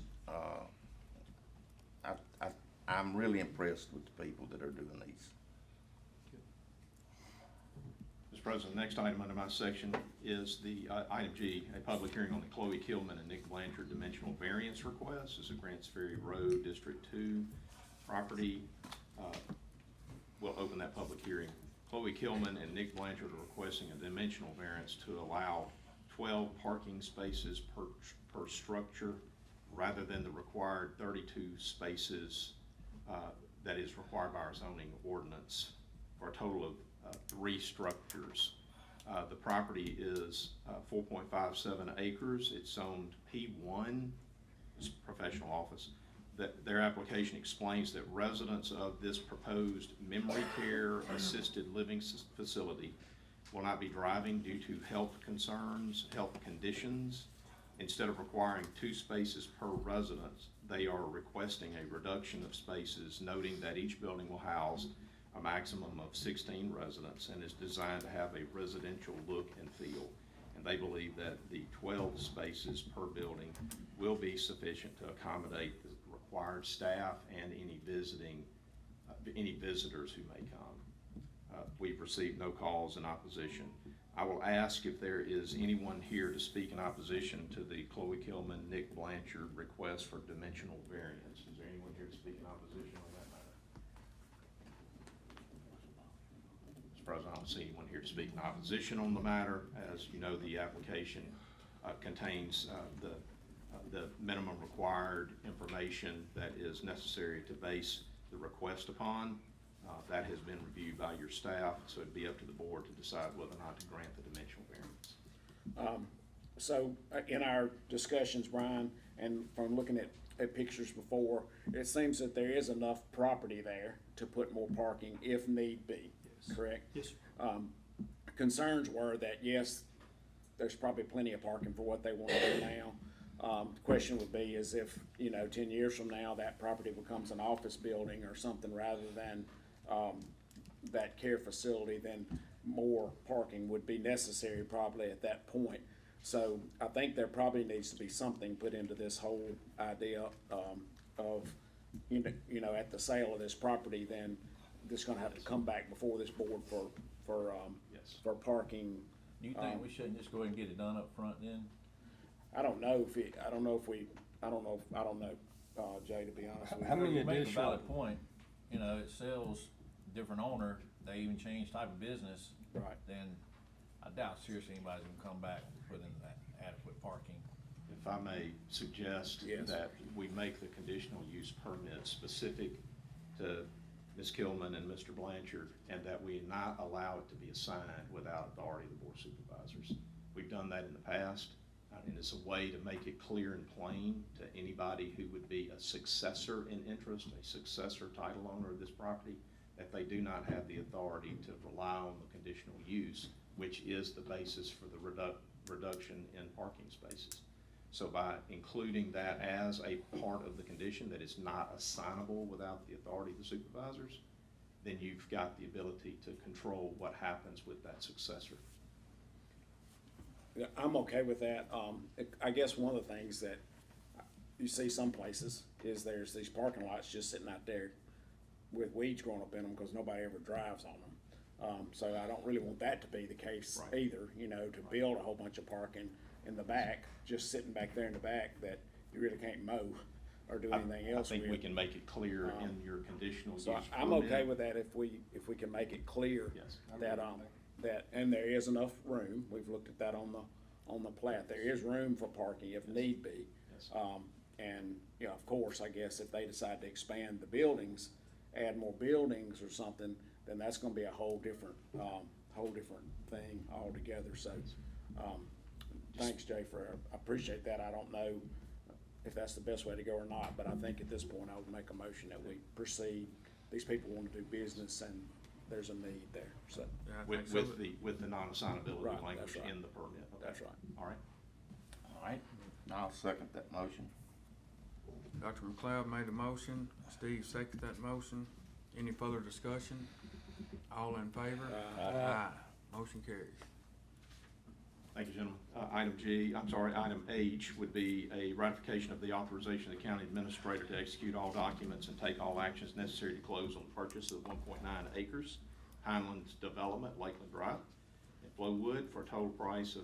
S7: I'm really impressed with the people that are doing these.
S9: Mr. President, the next item under my section is the item G, a public hearing on the Chloe Killman and Nick Blanchard dimensional variance request. This is a Grants Ferry Road, District 2 property. We'll open that public hearing. Chloe Killman and Nick Blanchard are requesting a dimensional variance to allow 12 parking spaces per structure rather than the required 32 spaces that is required by our zoning ordinance, for a total of 3 structures. The property is 4.57 acres. It's zoned P1, it's professional office. Their application explains that residents of this proposed memory care assisted living facility will not be driving due to health concerns, health conditions. Instead of requiring 2 spaces per resident, they are requesting a reduction of spaces, noting that each building will house a maximum of 16 residents and is designed to have a residential look and feel. And they believe that the 12 spaces per building will be sufficient to accommodate the required staff and any visitors who may come. We've received no calls in opposition. I will ask if there is anyone here to speak in opposition to the Chloe Killman, Nick Blanchard request for dimensional variance. Is there anyone here to speak in opposition on that matter? Mr. President, I don't see anyone here to speak in opposition on the matter. As you know, the application contains the minimum required information that is necessary to base the request upon. That has been reviewed by your staff, so it'd be up to the board to decide whether or not to grant the dimensional variance.
S8: So in our discussions, Brian, and from looking at pictures before, it seems that there is enough property there to put more parking if need be, correct?
S10: Yes, sir.
S8: Concerns were that, yes, there's probably plenty of parking for what they want to do now. The question would be is if, 10 years from now, that property becomes an office building or something rather than that care facility, then more parking would be necessary probably at that point. So I think there probably needs to be something put into this whole idea of, at the sale of this property, then it's gonna have to come back before this board
S9: Yes.
S8: for parking.
S5: Do you think we shouldn't just go ahead and get it done up front then?
S8: I don't know, Jay, to be honest with you.
S6: How many
S5: You make a
S6: additional-
S5: valid point, it sells different owner, they even change type of business.
S8: Right.
S5: Then I doubt seriously anybody's gonna come back with that adequate parking.
S9: If I may suggest
S8: Yes.
S9: that we make the conditional use permit specific to Ms. Killman and Mr. Blanchard, and that we not allow it to be assigned without authority of the Board of Supervisors. We've done that in the past, and it's a way to make it clear and plain to anybody who would be a successor in interest, a successor title owner of this property, that they do not have the authority to rely on the conditional use, which is the basis for the reduction in parking spaces. So by including that as a part of the condition that is not assignable without the authority of the supervisors, then you've got the ability to control what happens with that successor.
S8: Yeah, I'm okay with that. I guess one of the things that you see some places is there's these parking lots just sitting out there with weeds growing up in them because nobody ever drives on them. So I don't really want that to be the case
S3: Right.
S8: either, you know, to build a whole bunch of parking in the back, just sitting back there in the back that you really can't mow or do anything else
S3: I think we
S8: with.
S3: can make it clear in your conditional use
S8: So
S3: permit.
S8: I'm okay with that if we can make it clear.
S3: Yes.
S8: That, and there is enough room, we've looked at that on the plat, there is room for parking if need be.
S3: Yes.
S8: And, you know, of course, I guess if they decide to expand the buildings, add more buildings or something, then that's gonna be a whole different thing altogether, so, thanks, Jay, I appreciate that, I don't know if that's the best way to go or not, but I think at this point, I would make a motion that we proceed. These people wanna do business and there's a need there, so,
S1: Yeah, I think so.
S3: With the non-assignability
S8: Right,
S3: language
S8: that's right.
S3: in the permit. Okay.
S8: that's right.
S3: All right.
S7: All right, I'll second that motion.
S1: Dr. McLeod made a motion, Steve seconded that motion. Any further discussion? All in favor? Aye. Motion carries.
S3: Thank you, gentlemen. Item H would be a ratification of the authorization of the county administrator to execute all documents and take all actions necessary to close on the purchase of 1.9 acres, Highlands Development, Lakeland Drive, in Flowood, for a total price of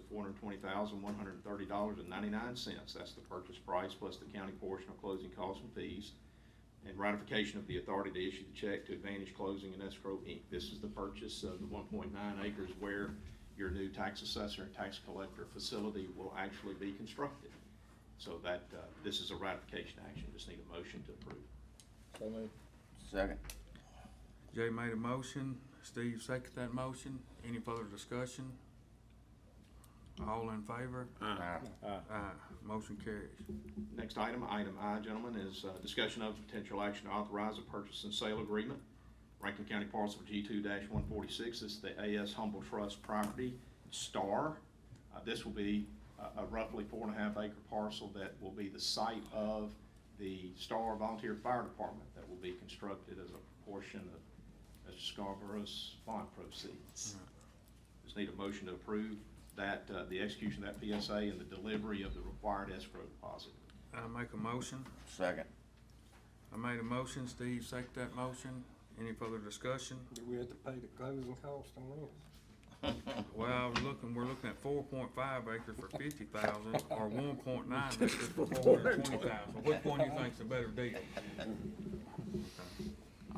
S3: $420,130.99. That's the purchase price plus the county portion of closing costs and fees. And ratification of the authority to issue the check to Advantage Closing and Escrow, Inc. This is the purchase of the 1.9 acres where your new tax assessor and tax collector facility will actually be constructed. So that, this is a ratification action, just need a motion to approve.
S5: So moved.
S7: Second.
S1: Jay made a motion, Steve seconded that motion. Any further discussion? All in favor?
S7: Aye.
S1: Aye. Motion carries.
S3: Next item, item I, gentlemen, is discussion of potential action to authorize a purchase and sale agreement. Rankin County parcel G2-146, this is the A.S. Humble Trust property, Star. This will be a roughly 4.5 acre parcel that will be the site of the Star Volunteer Fire Department that will be constructed as a portion of Mr. Scarborough's bond proceeds. Just need a motion to approve that, the execution of that PSA and the delivery of the required escrow deposit.
S1: I make a motion.
S7: Second.
S1: I made a motion, Steve seconded that motion. Any further discussion?
S6: Do we have to pay the closing cost on this?
S1: Well, we're looking at 4.5 acres for 50,000 or 1.9 acres for 420,000. Which one do you think's a better deal?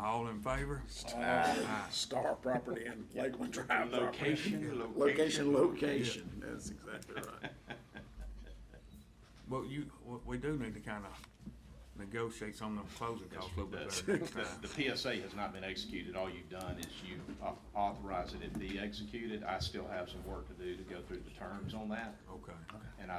S1: All in favor? Aye.
S8: Star property and Lakeland Drive property.
S3: Location.
S8: That's exactly right.
S1: Well, we do need to kind of negotiate some of them closing costs a little bit better next time.
S3: The PSA has not been executed. All you've done is you authorize it to be executed. I still have some work to do to go through the terms on that.
S1: Okay.
S3: And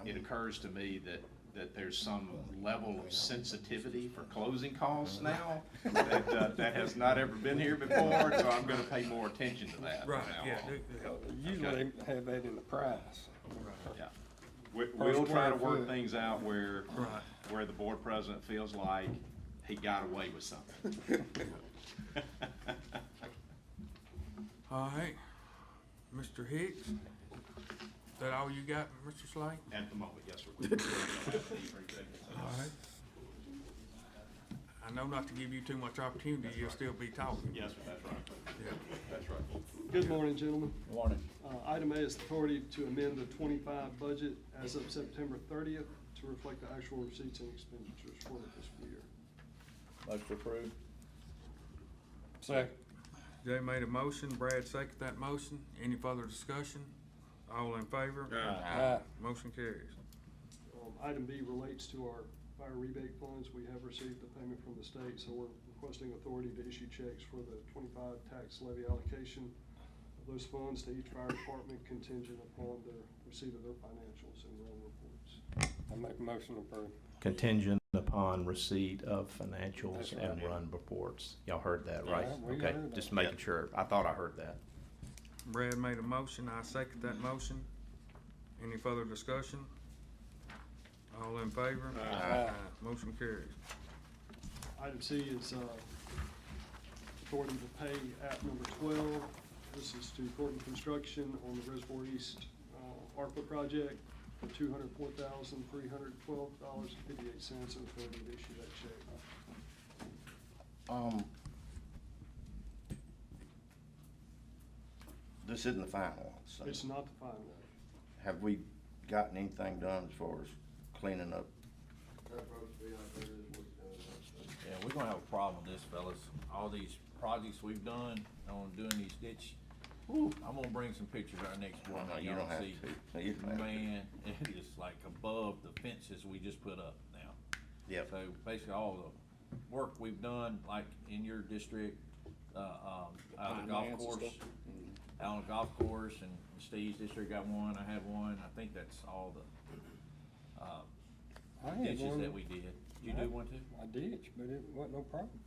S3: it occurs to me that there's some level of sensitivity for closing costs now that has not ever been here before, so I'm gonna pay more attention to that from
S1: Right,
S3: now
S1: yeah.
S3: on.
S6: Usually they have that in the price.
S3: Yeah. We'll try to work
S6: foot.
S3: things out where
S1: Right.
S3: the board president feels like he got away with something.
S1: All right. Mr. Hicks, is that all you got, Mr. Slade?
S3: At the moment, yes, sir.
S1: All right. I know not to give you too much opportunity, you'll still be talking.
S3: Yes, sir, that's right.
S1: Yeah.
S3: That's right.
S12: Good morning, gentlemen.
S5: Morning.
S12: Item A is authority to amend the 25 budget as of September 30th to reflect the actual receipts and expenditures for the fiscal year.
S5: Motion approved.
S6: Second.
S1: Jay made a motion, Brad seconded that motion. Any further discussion? All in favor?
S6: Aye.
S1: Motion carries.
S12: Item B relates to our fire rebate funds. We have received the payment from the state, so we're requesting authority to issue checks for the 25 tax levy allocation of those funds to each fire department contingent upon the receipt of their financials and run reports.
S6: I make a motion to approve.
S3: Contingent upon receipt of financials
S6: That's
S3: and
S6: right.
S3: run reports. Y'all heard that, right?
S6: Yeah, we
S3: Okay,
S6: heard that.
S3: just making sure. I thought I heard that.
S1: Brad made a motion, I second that motion. Any further discussion? All in favor?
S6: Aye.
S1: Motion carries.
S12: Item C is authority to pay app number 12 This is to Thornton Construction on the Reservoir East ARPA project for $204,312.58, and authority to issue that check.
S7: This isn't the final one, so.
S12: It's not the final one.
S7: Have we gotten anything done as far as cleaning up?
S5: Yeah, we're gonna have a problem with this, fellas. All these projects we've done on doing these ditch, whew, I'm gonna bring some pictures our next board.
S7: No, you
S5: y'all
S7: don't have
S5: see.
S7: to. No, you don't have to.
S5: Man, it is like above the fences we just put up now.
S7: Yep.
S5: So basically all the work we've done, like in your district, out of the golf
S8: Finance and
S5: course,
S8: stuff.
S5: out on the golf course, and Steve's district got one, I have one. I think that's all the,
S6: I had
S5: ditches
S6: one.
S5: that we did. Did you do one too?
S6: I did, but it wasn't no problem.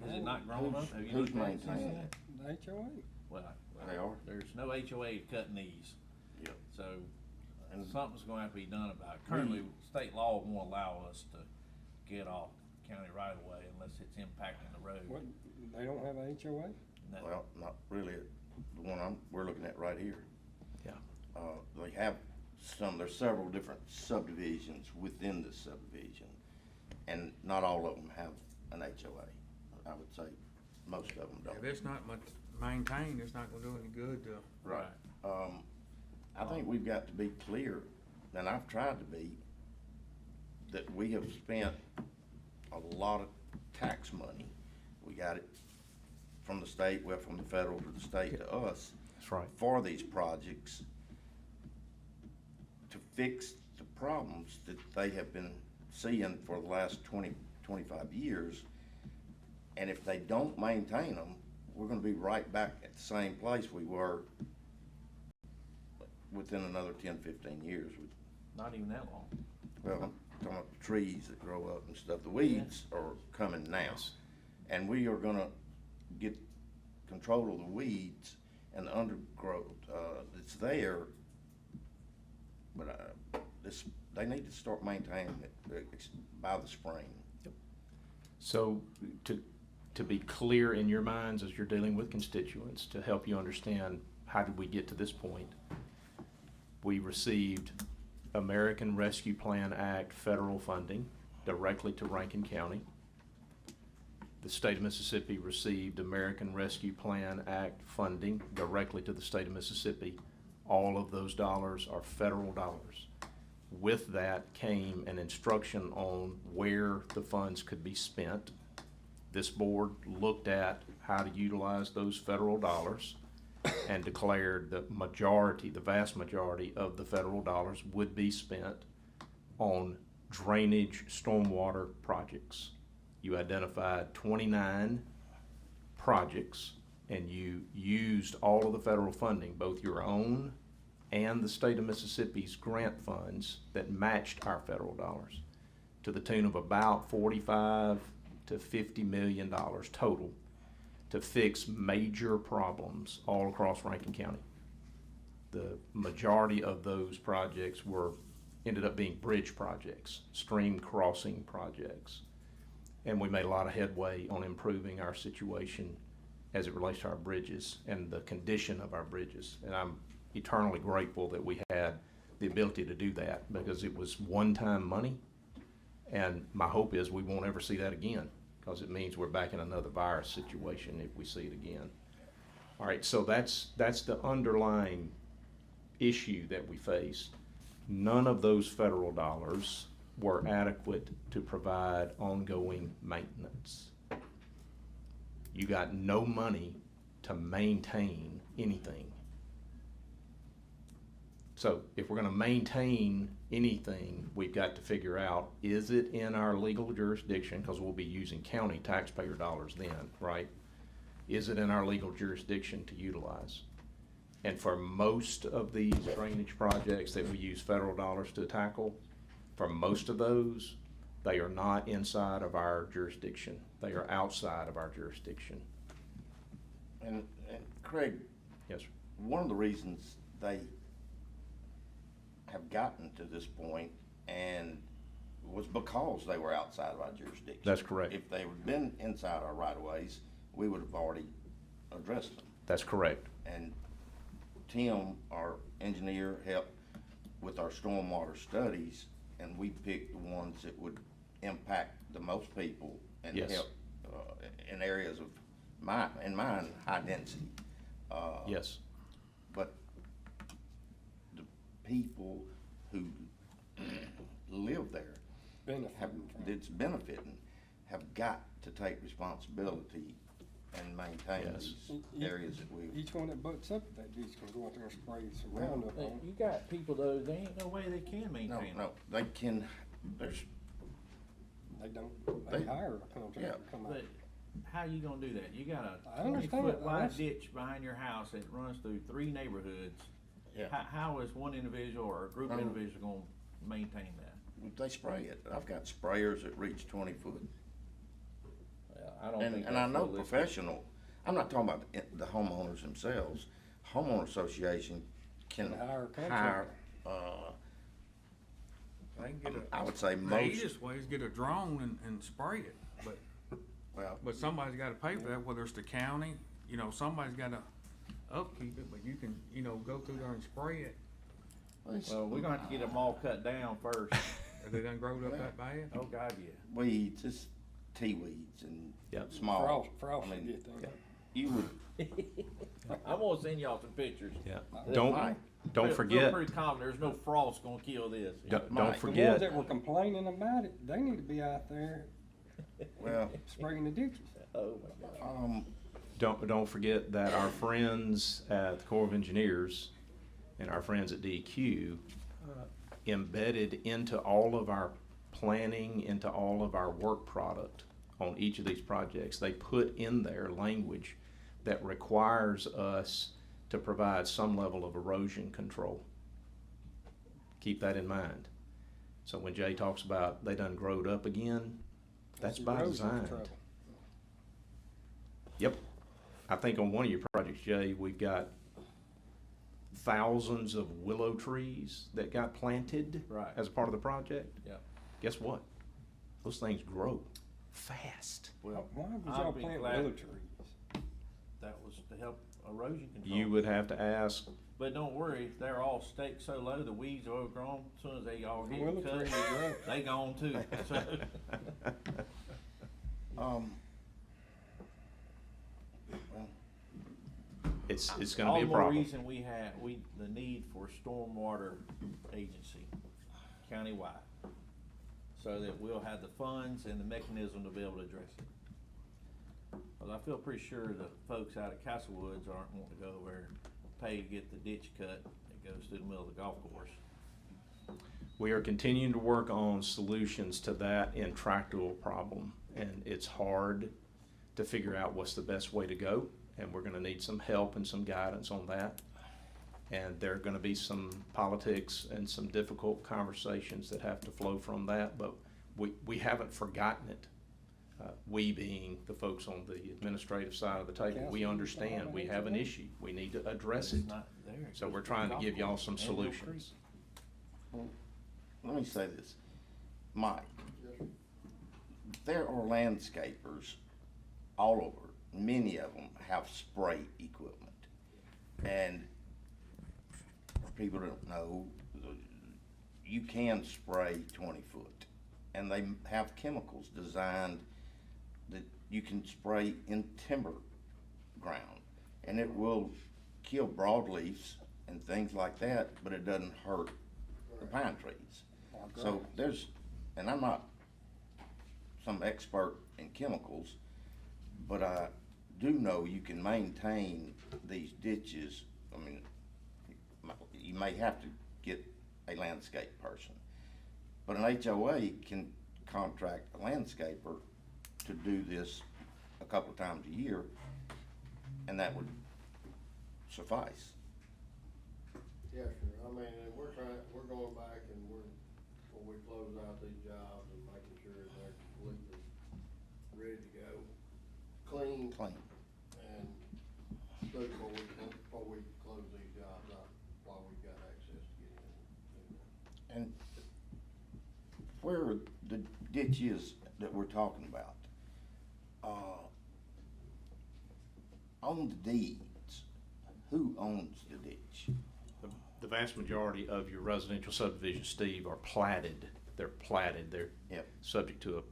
S5: Is it not grown up? Have you
S7: Who's
S5: looked at it since
S7: maintaining
S5: then?
S7: it?
S6: The HOA.
S5: Well,
S7: They are?
S5: there's no HOA cutting these,
S7: Yep.
S5: so
S7: And
S5: something's gonna have to be done about it. Currently, state law won't allow us to get off county right of way unless it's impacting the road.
S6: What, they don't have a HOA?
S5: No.
S7: Well, not really, the one we're looking at right here.
S5: Yeah.
S7: They have there's several different subdivisions within the subdivision, and not all of them have an HOA. I would say most of them don't.
S1: If it's not maintained, it's not gonna do any good to.
S7: Right. I think we've got to be clear, and I've tried to be, that we have spent a lot of tax money. We got it from the state, well, from the federal to the state to us.
S5: That's right.
S7: For these projects to fix the problems that they have been seeing for the last 20, 25 years. And if they don't maintain them, we're gonna be right back at the same place we were within another 10, 15 years.
S5: Not even that long.
S7: Well, I'm talking about the trees that grow up and stuff. The weeds are coming now. And we are gonna get control of the weeds and the undergrowth, that's there. But, they need to start maintaining it by the spring.
S13: So to be clear in your minds as you're dealing with constituents, to help you understand how did we get to this point, we received American Rescue Plan Act federal funding directly to Rankin County. The state of Mississippi received American Rescue Plan Act funding directly to the state of Mississippi. All of those dollars are federal dollars. With that came an instruction on where the funds could be spent. This board looked at how to utilize those federal dollars and declared the vast majority of the federal dollars would be spent on drainage stormwater projects. You identified 29 projects and you used all of the federal funding, both your own and the state of Mississippi's grant funds that matched our federal dollars, to the tune of about $45 to $50 million total to fix major problems all across Rankin County. The majority of those projects ended up being bridge projects, stream crossing projects. And we made a lot of headway on improving our situation as it relates to our bridges and the condition of our bridges. And I'm eternally grateful that we had the ability to do that, because it was one-time money. And my hope is we won't ever see that again, because it means we're back in another virus situation if we see it again. All right, so that's the underlying issue that we faced. None of those federal dollars were adequate to provide ongoing maintenance. You got no money to maintain anything. So if we're gonna maintain anything, we've got to figure out, is it in our legal jurisdiction, because we'll be using county taxpayer dollars then, right? Is it in our legal jurisdiction to utilize? And for most of these drainage projects that we use federal dollars to tackle, for most of those, they are not inside of our jurisdiction. They are outside of our jurisdiction.
S7: And Craig.
S13: Yes, sir.
S7: One of the reasons they have gotten to this point and was because they were outside of our jurisdiction.
S13: That's correct.
S7: If they had been inside our right of ways, we would have already addressed them.
S13: That's correct.
S7: And Tim, our engineer, helped with our stormwater studies, and we picked the ones that would impact the most people and
S13: Yes.
S7: help, in areas of mine, high density.
S13: Yes.
S7: But the people who live there have, that's benefiting, have got to take responsibility and maintain
S13: Yes.
S7: these areas that we.
S6: Each one that butts up to that ditch can go out there and spray some Roundup
S5: Hey,
S6: on
S5: you
S6: it.
S5: got people though, there ain't no way they can maintain it.
S7: No, they can, there's,
S6: They don't, they
S7: They-
S6: hire a contractor
S7: yeah.
S6: to come out.
S5: But how you gonna do that? You got
S6: I
S5: a
S6: understand
S5: 20-foot
S6: it.
S5: wide
S6: That's-
S5: ditch behind your house that runs through 3 neighborhoods.
S7: Yeah.
S5: How is one individual or a group of individuals gonna maintain that?
S7: they spray it. I've got sprayers that reach 20 foot.
S5: Well, I don't
S7: And,
S5: think
S7: and I
S5: that's
S7: know
S5: realistic.
S7: professional, I'm not talking about the homeowners themselves. Homeowner association can
S6: Can hire a
S7: hire,
S6: contractor.
S1: They can get
S7: I would say
S1: the
S7: most,
S1: easiest way is get a drone and spray it,
S7: well,
S1: but somebody's gotta pay for that, whether it's the county, you know, somebody's gotta upkeep it, but you can, you know, go through there and spray it.
S5: Well, we're gonna have to get them all cut down first.
S1: Are they done growed up that bad?
S5: Oh, God, yeah.
S7: weeds, just tea weeds and
S13: Yep.
S7: small.
S6: Frost
S7: I
S6: will
S7: mean,
S6: get there.
S7: You would,
S5: I'm gonna send y'all some pictures.
S13: Yeah.
S5: That
S13: Don't,
S5: might-
S13: don't
S5: Feel
S13: forget,
S5: pretty confident, there's no frost gonna kill this.
S13: don't
S7: Mike.
S6: The ones
S13: forget,
S6: that were complaining about it, they need to be out there
S7: well,
S6: spraying the ditches.
S5: Oh, my God.
S13: don't forget that our friends at the Corps of Engineers and our friends at DEQ embedded into all of our planning, into all of our work product on each of these projects, they put in there language that requires us to provide some level of erosion control. Keep that in mind. So when Jay talks about they done growed up again, that's by
S6: Erosion
S13: design.
S6: control.
S13: Yep. I think on one of your projects, Jay, we've got thousands of willow trees that got planted
S5: Right.
S13: as a part of the project.
S5: Yeah.
S13: Guess what? Those things grow fast.
S5: Well,
S6: Why would
S5: I'll
S6: y'all
S5: be
S6: plant
S5: glad-
S6: willow trees?
S5: That was to help erosion control.
S13: You would have to ask,
S5: But don't worry, they're all staked so low, the weeds are overgrown, as soon as they all get
S6: Willow
S5: cut,
S6: trees are grow.
S5: they gone too. So,
S7: well,
S13: it's gonna
S5: all
S13: be
S5: the
S13: a
S5: more
S13: problem.
S5: reason we have, the need for stormwater agency countywide, so that we'll have the funds and the mechanism to be able to address it. Cause I feel pretty sure the folks out at Castlewoods aren't wanting to go over there and pay to get the ditch cut that goes through the middle of the golf course.
S13: We are continuing to work on solutions to that intractable problem, and it's hard to figure out what's the best way to go, and we're gonna need some help and some guidance on that. And there are gonna be some politics and some difficult conversations that have to flow from that, but we haven't forgotten it. We being the folks on the administrative side of the table, we understand, we have an issue, we need to address it.
S5: It's not there. It
S13: So
S5: goes
S13: we're
S5: through
S13: trying
S5: the
S13: to
S5: golf
S13: give y'all
S5: course
S13: some
S5: and Mill Creek.
S13: solutions.
S7: let me say this, Mike, there are landscapers all over, many of them have spray equipment. And people don't know, you can spray 20 foot, and they have chemicals designed that you can spray in timber ground, and it will kill broadleafs and things like that, but it doesn't hurt the pine trees. So there's, and I'm not some expert in chemicals, but I do know you can maintain these ditches. I mean, you may have to get a landscape person, but an HOA can contract a landscaper to do this a couple of times a year, and that would suffice.
S10: Yes, sir. I mean, and we're going back and when we close out these jobs and making sure they're completely ready to go, clean.
S7: Clean.
S10: And before we close these jobs out, while we've got access to get in.
S7: And where the ditch is that we're talking about, on the deeds, who owns the ditch?
S13: The vast majority of your residential subdivisions, Steve, are platted. They're platted. They're
S7: Yep.
S13: subject to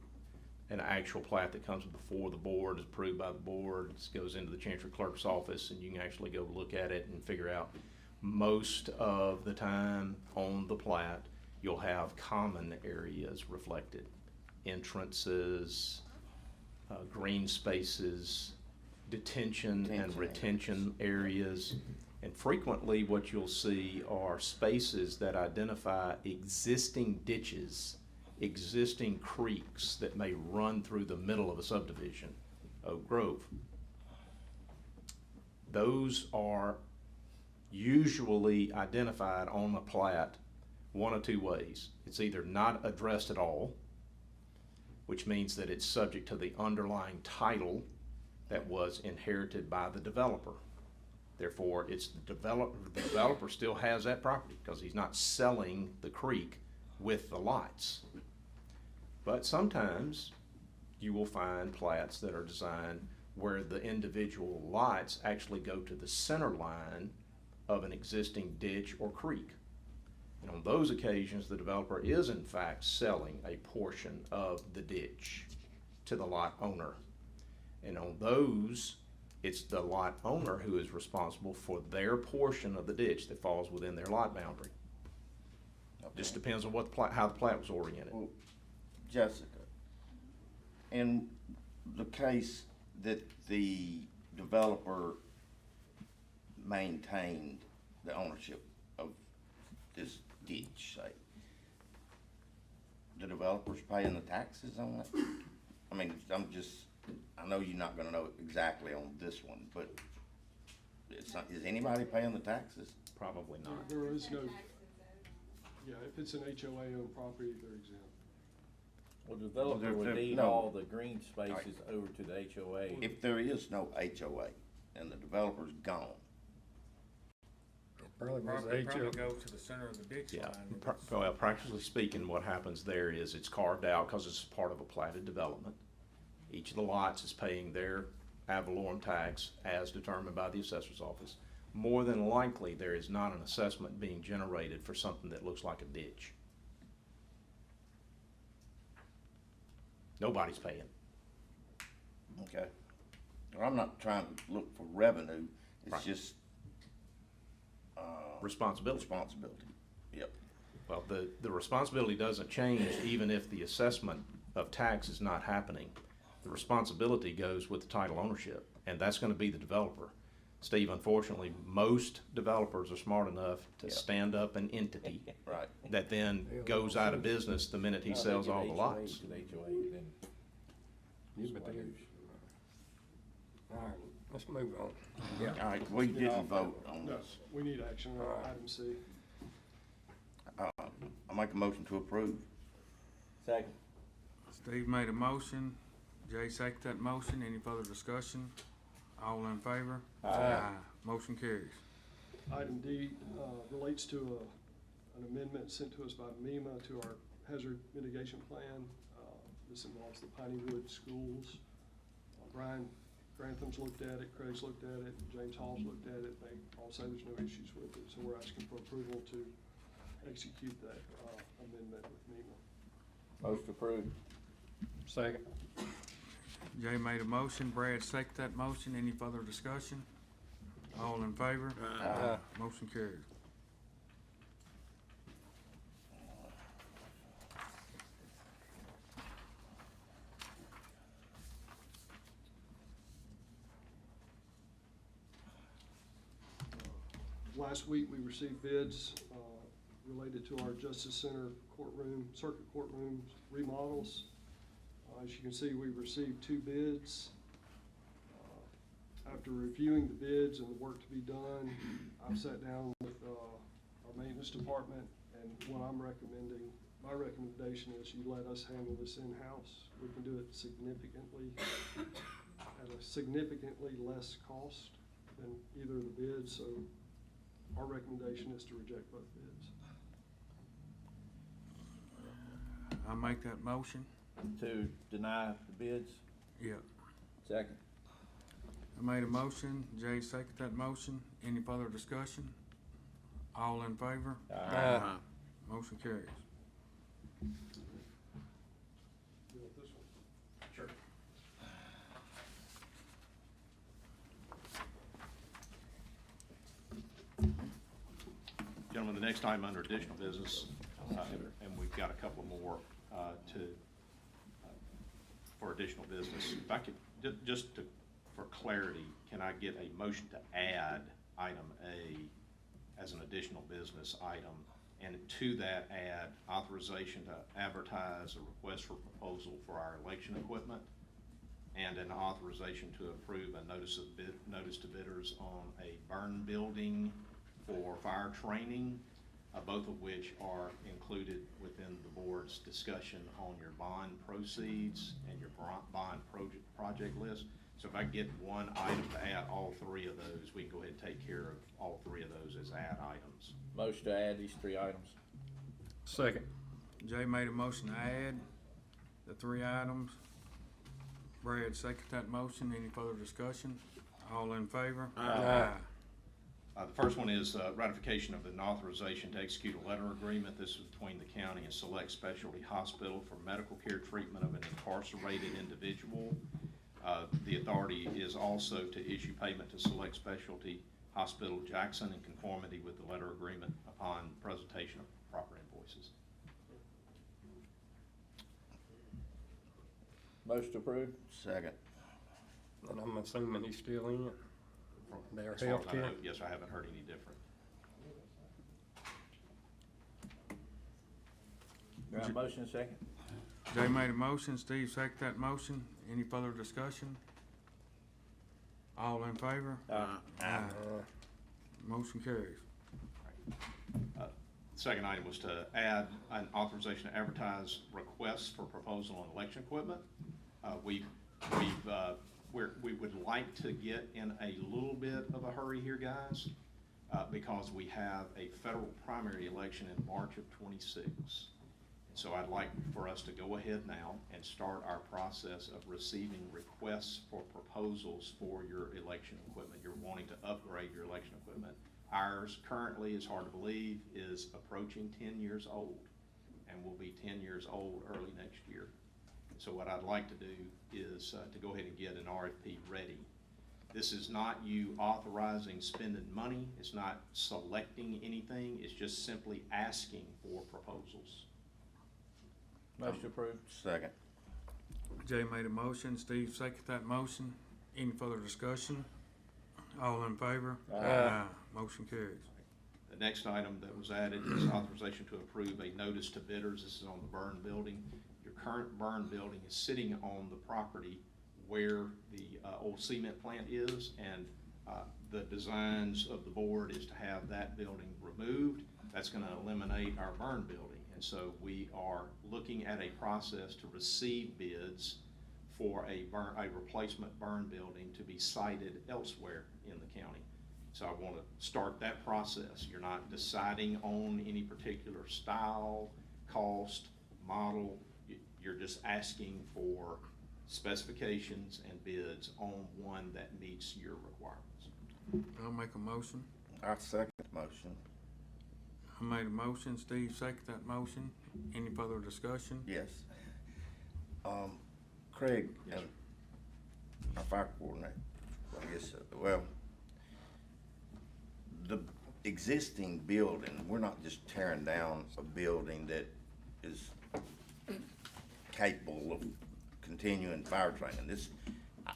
S13: an actual plat that comes before the board, is approved by the board, goes into the Chancery Clerk's office, and you can actually go look at it and figure out. Most of the time on the plat, you'll have common areas reflected. Entrances, green spaces, detention and retention areas. And frequently what you'll see are spaces that identify existing ditches, existing creeks that may run through the middle of a subdivision, Oak Grove. Those are usually identified on a plat one of two ways. It's either not addressed at all, which means that it's subject to the underlying title that was inherited by the developer. Therefore, it's the developer still has that property because he's not selling the creek with the lots. But sometimes you will find plats that are designed where the individual lots actually go to the center line of an existing ditch or creek. And on those occasions, the developer is in fact selling a portion of the ditch to the lot owner. And on those, it's the lot owner who is responsible for their portion of the ditch that falls within their lot boundary.
S7: Okay.
S13: Just depends on what how the plat was oriented.
S7: Well, Jessica, in the case that the developer maintained the ownership of this ditch, say, the developer's paying the taxes on it? I mean, I know you're not gonna know exactly on this one, but is anybody paying the taxes?
S13: Probably not.
S12: There is no,
S2: Tax exempt.
S12: yeah, if it's an HOA owned property, they're exempt.
S5: Well, the developer
S7: Well,
S5: would
S7: there-
S5: deed
S7: no.
S5: all the green spaces over to the HOA.
S7: If there is no HOA and the developer's gone,
S6: Probably was
S1: Probably
S6: HO.
S1: go to the center of the ditch
S13: Yeah,
S1: line.
S13: well, practically speaking, what happens there is it's carved out because it's part of a platted development. Each of the lots is paying their ad valorem tax as determined by the assessor's office. More than likely, there is not an assessment being generated for something that looks like a ditch. Nobody's paying.
S7: okay? Well, I'm not trying to look for revenue, it's
S13: Right.
S7: just,
S13: Responsibility.
S7: responsibility. Yep.
S13: Well, the responsibility doesn't change even if the assessment of tax is not happening. The responsibility goes with the title ownership, and that's gonna be the developer. Steve, unfortunately, most developers are smart enough to
S7: Yep.
S13: stand up an entity
S7: Right.
S13: that then goes out of business the minute he
S5: No, they
S13: sells
S5: give
S13: all the
S5: HOA
S13: lots.
S5: to the HOA, then
S6: Yeah, but they- All right, let's move on.
S7: All right, we didn't vote on
S12: No,
S7: this.
S12: we need action on item C.
S7: I make a motion to approve.
S5: second.
S1: Steve made a motion, Jay seconded that motion, any further discussion? All in favor? Aye. Motion carries.
S12: Item D relates to an amendment sent to us by MEMA to our hazard mitigation plan. This involves the Pineywood schools. Brian Grantham's looked at it, Craig's looked at it, James Hall's looked at it. They all say there's no issues with it, so we're asking for approval to execute that amendment with MEMA.
S5: Most approved.
S6: Second.
S1: Jay made a motion, Brad seconded that motion, any further discussion? All in favor?
S6: Aye.
S1: Motion carries.
S12: Last week, we received bids related to our Justice Center courtroom, circuit courtroom remodels. As you can see, we received 2 bids. After reviewing the bids and the work to be done, I've sat down with our maintenance department, and what I'm recommending, my recommendation is you let us handle this in-house. We can do it significantly, at a significantly less cost than either of the bids, so our recommendation is to reject both bids.
S1: I make that motion?
S5: To deny the bids,
S1: Yeah.
S5: second.
S1: I made a motion, Jay seconded that motion. Any further discussion? All in favor? Motion carries.
S12: You want this one?
S9: Sure.
S3: Gentlemen, the next item under additional business, and we've got a couple more for additional business. If I could, for clarity, can I get a motion to add item A as an additional business item? And to that, add authorization to advertise a request for proposal for our election equipment and an authorization to approve a notice to bidders on a burn building for fire training, both of which are included within the board's discussion on your bond proceeds and your bond project list. So if I get one item to add all three of those, we can go ahead and take care of all three of those as add items.
S5: Motion to add these three items.
S6: Second.
S1: Jay made a motion to add the three items. Brad seconded that motion. Any further discussion? All in favor?
S3: The first one is ratification of an authorization to execute a letter agreement. This is between the county and Select Specialty Hospital for medical care treatment of an incarcerated individual. The authority is also to issue payment to Select Specialty Hospital Jackson in conformity with the letter agreement upon presentation of proper invoices.
S5: Motion approved.
S7: Second.
S6: And I'm assuming he's still in. Their
S3: As far as I know,
S6: healthcare.
S3: yes, I haven't heard any different.
S5: Do I have a motion and second?
S1: Jay made a motion, Steve seconded that motion. Any further discussion? All in favor? Motion carries.
S3: Second item was to add an authorization to advertise requests for proposal on election equipment. We would like to get in a little bit of a hurry here, guys, because we have a federal primary election in March of '26. So I'd like for us to go ahead now and start our process of receiving requests for proposals for your election equipment. You're wanting to upgrade your election equipment. Ours currently, it's hard to believe, is approaching 10 years old and will be 10 years old early next year. So what I'd like to do is to go ahead and get an RFP ready. This is not you authorizing spending money. It's not selecting anything. It's just simply asking for proposals.
S5: Motion approved.
S7: Second.
S1: Jay made a motion, Steve seconded that motion. Any further discussion? All in favor? Motion carries.
S3: The next item that was added is authorization to approve a notice to bidders. This is on the burn building. Your current burn building is sitting on the property where the old cement plant is, and the designs of the board is to have that building removed. That's gonna eliminate our burn building. And so we are looking at a process to receive bids for a replacement burn building to be sited elsewhere in the county. So I want to start that process. You're not deciding on any particular style, cost, model. You're just asking for specifications and bids on one that meets your requirements.
S1: I'll make a motion.
S7: I second the motion.
S1: I made a motion, Steve seconded that motion. Any further discussion?
S7: Yes. Craig,
S3: Yes,
S7: and our fire coordinator, I guess, well, the existing building, we're not just tearing down a building that is capable of continuing fire training. This,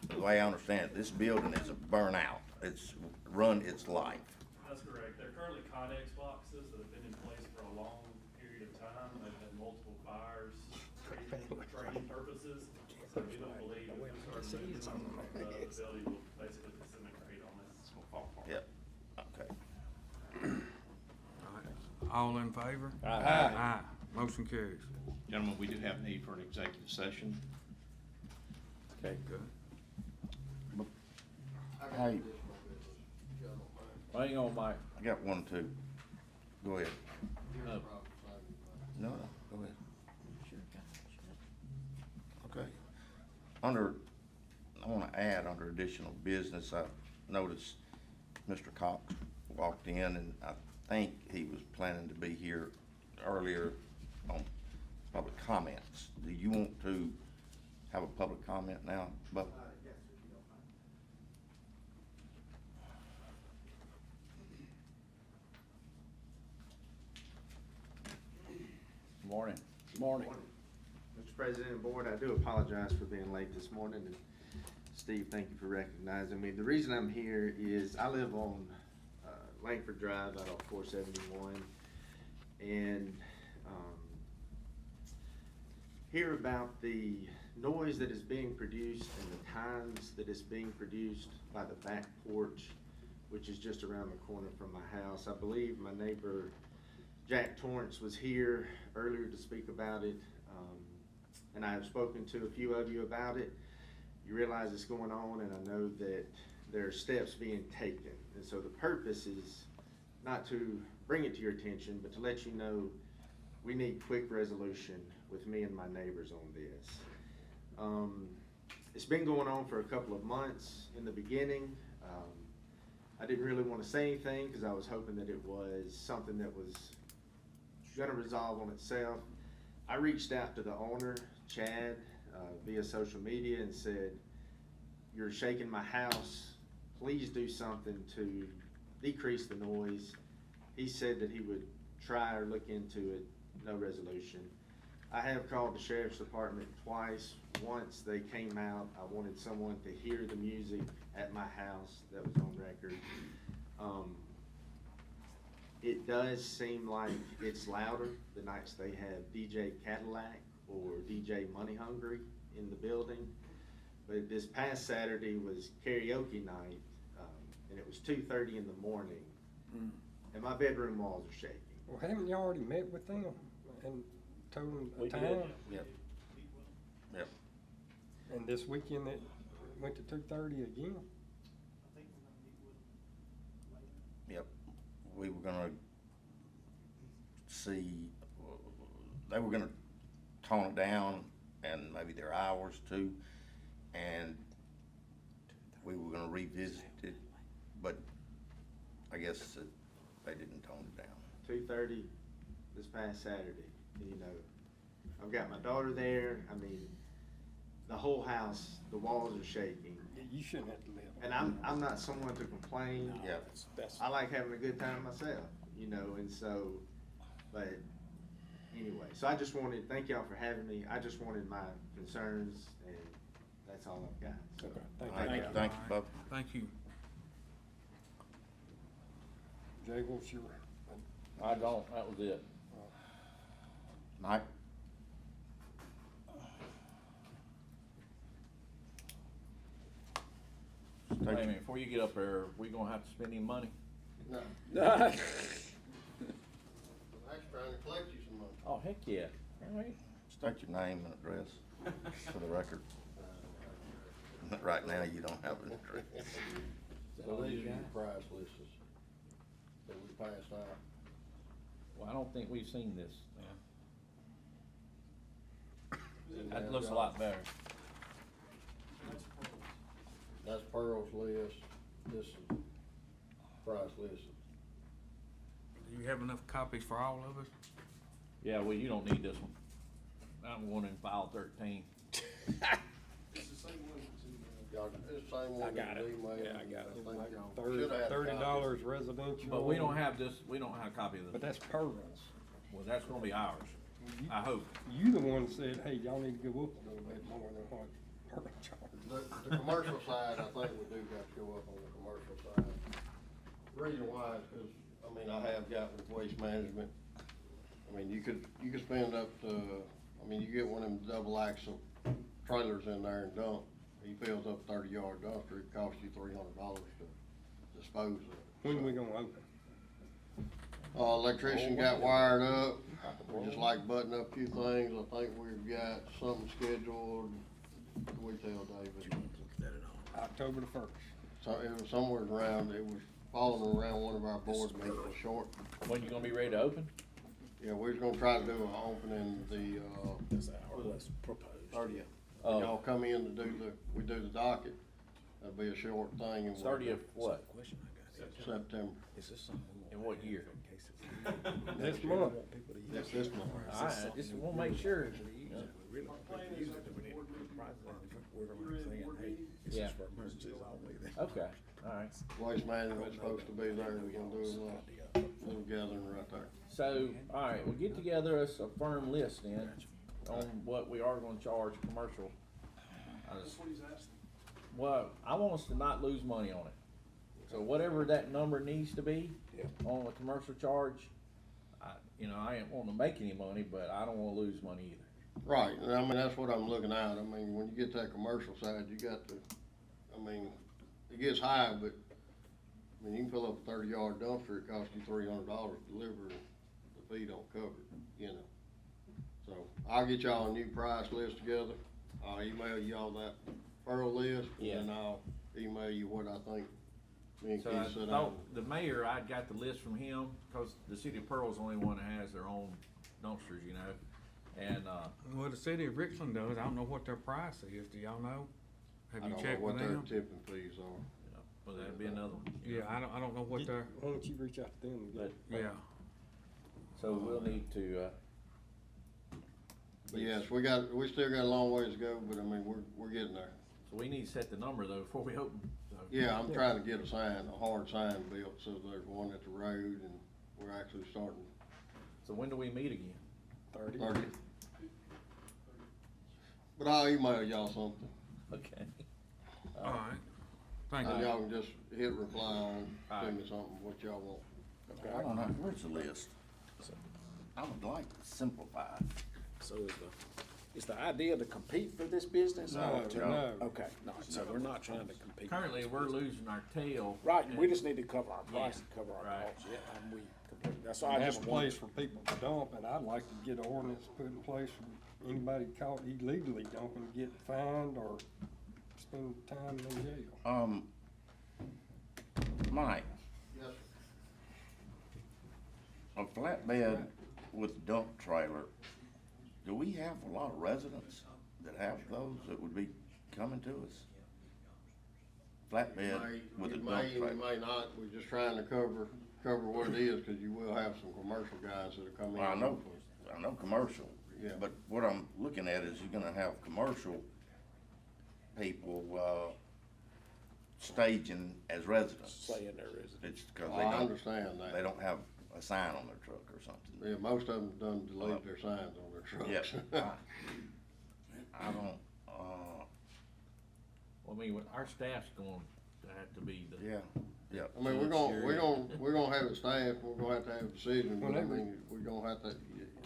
S7: the way I understand it, this building is a burnout. It's run its life.
S14: That's correct. They're currently Codex boxes that have been in place for a long period of time. They've had multiple fires for training purposes. So we don't believe if we start moving them, the building will basically disintegrate on us.
S3: it's gonna fall apart.
S7: Yep, okay.
S1: All in favor?
S5: Aye.
S1: Motion carries.
S3: Gentlemen, we do have need for an executive session.
S5: Okay.
S1: Good.
S7: Hey,
S5: Hang on, Mike.
S7: I got one too. Go ahead.
S5: No.
S7: No, go ahead. Okay. Under I wanna add under additional business, I noticed Mr. Cox walked in, and I think he was planning to be here earlier on public comments. Do you want to have a public comment now, Bubba?
S9: Yes, if you don't mind.
S5: Morning.
S8: Morning.
S15: Mr. President and Board, I do apologize for being late this morning, and Steve, thank you for recognizing me. The reason I'm here is I live on Langford Drive out of 471, and hear about the noise that is being produced and the times that it's being produced by the back porch, which is just around the corner from my house. I believe my neighbor Jack Torrance was here earlier to speak about it, and I have spoken to a few of you about it. You realize it's going on, and I know that there are steps being taken. And so the purpose is not to bring it to your attention, but to let you know we need quick resolution with me and my neighbors on this. It's been going on for a couple of months in the beginning. I didn't really want to say anything because I was hoping that it was something that was gonna resolve on itself. I reached out to the owner, Chad, via social media and said, "You're shaking my house. Please do something to decrease the noise." He said that he would try or look into it, no resolution. I have called the sheriff's department twice. Once they came out, I wanted someone to hear the music at my house that was on record. It does seem like it's louder the nights they have DJ Cadillac or DJ Money Hungry in the building. But this past Saturday was karaoke night, and it was 2:30 in the morning, and my bedroom walls are shaking.
S6: Well, haven't you already met with them and told them
S5: We
S6: a
S5: did.
S6: time?
S7: Yep. Yep.
S6: And this weekend it went to 2:30 again?
S7: Yep, we were gonna see, they were gonna tone it down and maybe their hours too, and we were gonna revisit it, but I guess that they didn't tone it down.
S15: 2:30 this past Saturday, you know, I've got my daughter there. I mean, the whole house, the walls are shaking.
S6: You shouldn't have to live.
S15: And I'm not someone to complain.
S7: Yeah.
S15: I like having a good time myself, you know, and so, but anyway, so I just wanted, thank y'all for having me. I just wanted my concerns, and that's all I've got. So,
S8: Okay,
S7: Thank you, thank you, Bubba.
S1: Thank you.
S6: Jay, what's your?
S5: I don't, that was it.
S7: Mike?
S5: Wait a minute, before you get up there, we gonna have to spend any money?
S10: No,
S8: No.
S10: I'm actually trying to collect you some money.
S5: Oh, heck yeah, all right.
S7: State your name and address for the record. Right now, you don't have an address.
S10: So these are your price lists that we passed out.
S5: Well, I don't think we've seen this, man. That looks a lot better.
S10: That's Pearl's list, this is price list.
S1: Do you have enough copies for all of us?
S5: Yeah, well, you don't need this one. I'm going in file 13.
S12: It's the same one that's in the.
S10: Y'all, it's the same one.
S8: I got
S10: that
S8: it.
S10: emailed.
S8: Yeah, I got it.
S10: think
S6: Like
S10: y'all
S6: $30
S10: shoulda had copies.
S6: $30 residential.
S5: But we don't have this, we don't have a copy of this.
S6: But that's Pearl's.
S5: Well, that's gonna be ours, I hope.
S6: You the one said, hey, y'all need to go up a little bit more than what Pearl charged.
S10: The commercial side, I think we do got to go up on the commercial side. The reason why is 'cause, I mean, I have got with waste management. I mean, you could spend up to, I mean, you get one of them double axle trailers in there and dump. He fills up 30-yard dumpster, it costs you $300 to dispose of it.
S6: When we gonna open?
S10: Electrician got wired up, we just like button up a few things. I think we've got something scheduled, what we tell David?
S6: October the 1st.
S10: So it was somewhere around, it was falling around one of our board meetings short.
S5: When you gonna be ready to open?
S10: Yeah, we was gonna try to do an opening the,
S8: That's our list proposed.
S10: 30th.
S5: Oh.
S6: Y'all come in to we do the docket, that'll be a short thing and we'll.
S5: 30th what?
S6: September.
S5: In what year?
S6: This month. This month.
S5: All right, just wanna make sure. Yeah. Okay, all right.
S6: Waste management's supposed to be there, we're gonna do a little gathering right there.
S5: So, all right, we'll get together us a firm list then on what we are gonna charge commercial.
S12: That's what he's asking.
S5: Well, I want us to not lose money on it. So whatever that number needs to be on the commercial charge, I ain't wanting to make any money, but I don't wanna lose money either.
S6: Right, and I mean, that's what I'm looking at, I mean, when you get that commercial side, you got to, I mean, it gets high, but, I mean, you can fill up a 30-yard dumpster, it costs you $300 to deliver, and the fee don't cover it, So, I'll get y'all a new price list together, I'll email y'all that furl list, and then I'll email you what I think me and
S5: So
S6: Keith
S5: I
S6: sit down.
S5: thought the mayor, I got the list from him, cause the city of Pearl's the only one that has their own dumpsters, and,
S1: Well, the city of Richland does, I don't know what their price is, do y'all know? Have
S6: I
S1: you
S6: don't know
S1: checked with
S6: what their
S1: them?
S6: tipping fees are.
S5: well, that'd be another one.
S1: Yeah, I don't know what their,
S6: Why don't you reach out to them and
S5: But,
S1: yeah.
S5: so we'll need to,
S6: But yes, we still got a long ways to go, but I mean, we're getting there.
S5: so we need to set the number though before we open. So.
S6: Yeah, I'm trying to get a hard sign built, so there's one at the road, and we're actually starting
S5: So when do we meet again?
S6: 30. But I'll email y'all something,
S5: Okay.
S1: All right, thank
S6: and
S1: you.
S6: y'all can just hit reply on, send me something, what y'all want.
S7: I don't know, where's the list? I would like to simplify it.
S8: So is the idea to compete for this business? or to-
S6: No.
S8: Okay, no, so we're not trying to compete.
S5: Currently, we're losing our tail.
S8: Right, and we
S5: and-
S8: just need to cover our price and cover our
S5: Right.
S8: costs, yeah, and we completely, that's all I
S6: And have
S8: just
S6: a
S8: want.
S6: place for people to dump, and I'd like to get an ordinance put in place for anybody caught illegally dumping, to get fined or spend time in jail.
S7: Mike,
S6: Yes,
S7: a flatbed with dump trailer, do we have a lot of residents that have those that would be coming to us? Flatbed with a dump
S6: It
S7: trailer.
S6: may not, we're just trying to cover what it is, cause you will have some commercial guys that are coming in.
S7: Well, I know commercial,
S6: Yeah.
S7: but what I'm looking at is you're gonna have commercial people, staging as residents.
S8: Saying there is.
S7: It's cause
S6: Oh,
S7: they
S6: I
S7: don't,
S6: understand that.
S7: they don't have a sign on their truck or something.
S6: Yeah, most of them done delete their signs on their trucks.
S7: Yep. I don't,
S5: Well, I mean, our staff's going to have to be the.
S7: yeah.
S6: I mean, we're gonna have it staffed, we're gonna have to have a decision, but I mean, we're gonna have to,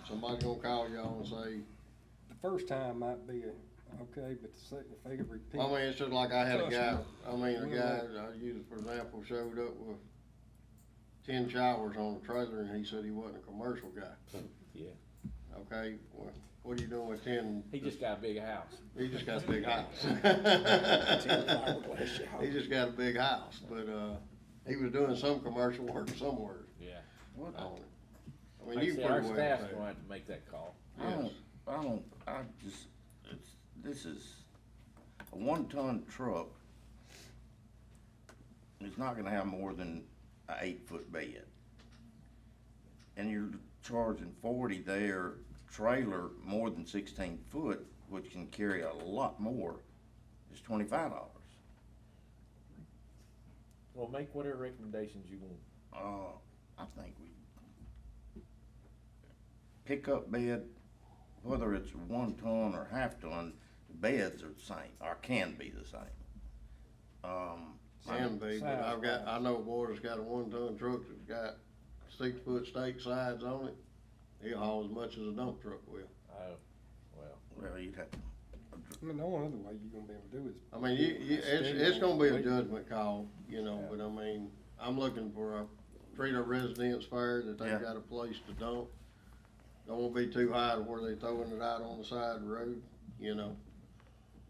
S6: somebody's gonna call y'all and say. The first time might be okay, but the second, if they repeat. I mean, it's just like I had a guy, I used, for example, showed up with 10 showers on the trailer, and he said he wasn't a commercial guy.
S5: Yeah.
S6: Okay, well, what are you doing with 10?
S5: He just got a big house.
S6: He just got a big house.
S8: 10 fiberglass showers.
S6: He just got a big house, but, he was doing some commercial work somewhere
S5: Yeah.
S6: on it. I mean,
S5: Like I
S6: you
S5: said,
S6: pretty
S5: our
S6: well.
S5: staff's
S6: pay.
S5: gonna have to make that call.
S7: This is a 1-ton truck. It's not gonna have more than a 8-foot bed. And you're charging 40 there, trailer more than 16 foot, which can carry a lot more, is $25.
S5: Well, make whatever recommendations you want.
S7: I think we pickup bed, whether it's 1 ton or half ton, the beds are the same, or can be the same.
S6: Can be, but I know a boy that's got a 1-ton truck that's got 6-foot stake sides on it. He'll haul as much as a dump truck will.
S5: Oh, well.
S7: Well, you'd have to.
S6: I mean, the only other way you're gonna be able to do is. I mean, it's gonna be a judgment call, but I mean, I'm looking for treat our residents fair, that they've got a place to dump. Don't wanna be too high to where they throwing it out on the side of the road,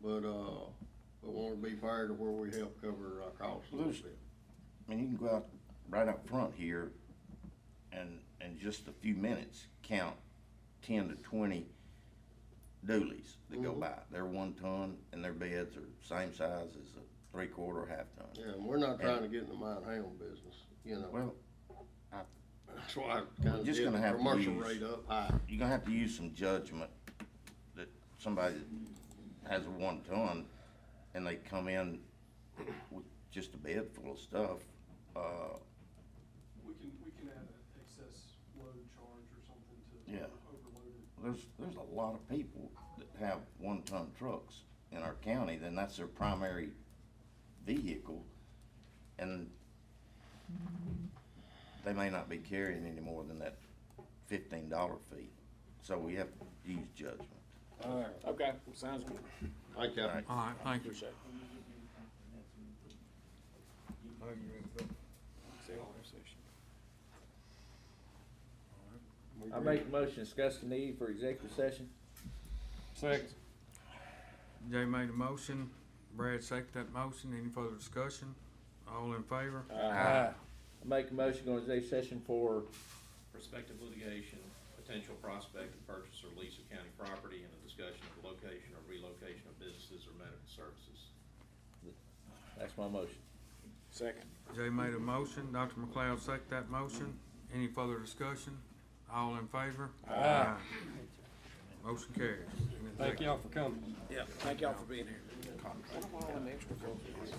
S6: but wanna be fair to where we help cover our costs a little bit.
S7: I mean, you can go out right up front here and in just a few minutes count 10 to 20 dualies that go
S6: Mhm.
S7: by. They're 1 ton and their beds are same size as a 3/4 or half ton.
S6: Yeah, and we're not trying to get in the mine handle business, you know.
S7: Well,
S6: That's why I kinda
S7: just
S6: did
S7: gonna
S6: the
S7: have to
S6: commercial
S7: use-
S6: rate up high.
S7: you're gonna have to use some judgment that somebody that has a 1 ton and they come in with just a bed full of stuff,
S12: We can add an excess load charge or something to
S7: Yeah.
S12: overload it.
S7: there's a lot of people that have 1 ton trucks in our county, then that's their primary vehicle, and they may not be carrying any more than that $15 fee, so we have to use judgment.
S8: All right, okay, sounds good.
S6: Thank you.
S7: All right.
S1: All right, thank you.
S8: Appreciate it.
S5: I make a motion to discuss the need for executive session.
S12: Second.
S1: Jay made a motion, Brad seconded that motion, any further discussion? All in favor?
S5: I make a motion to go into executive session for,
S9: Prospective litigation, potential prospect of purchase or lease of county property, and a discussion of the location or relocation of businesses or medical services.
S5: that's my motion.
S8: Second.
S1: Jay made a motion, Dr. McLeod seconded that motion, any further discussion? All in favor?
S8: Aye.
S1: Motion carries.
S12: Thank y'all for coming.
S8: Yeah, thank y'all for being here. I don't want all them extra folks.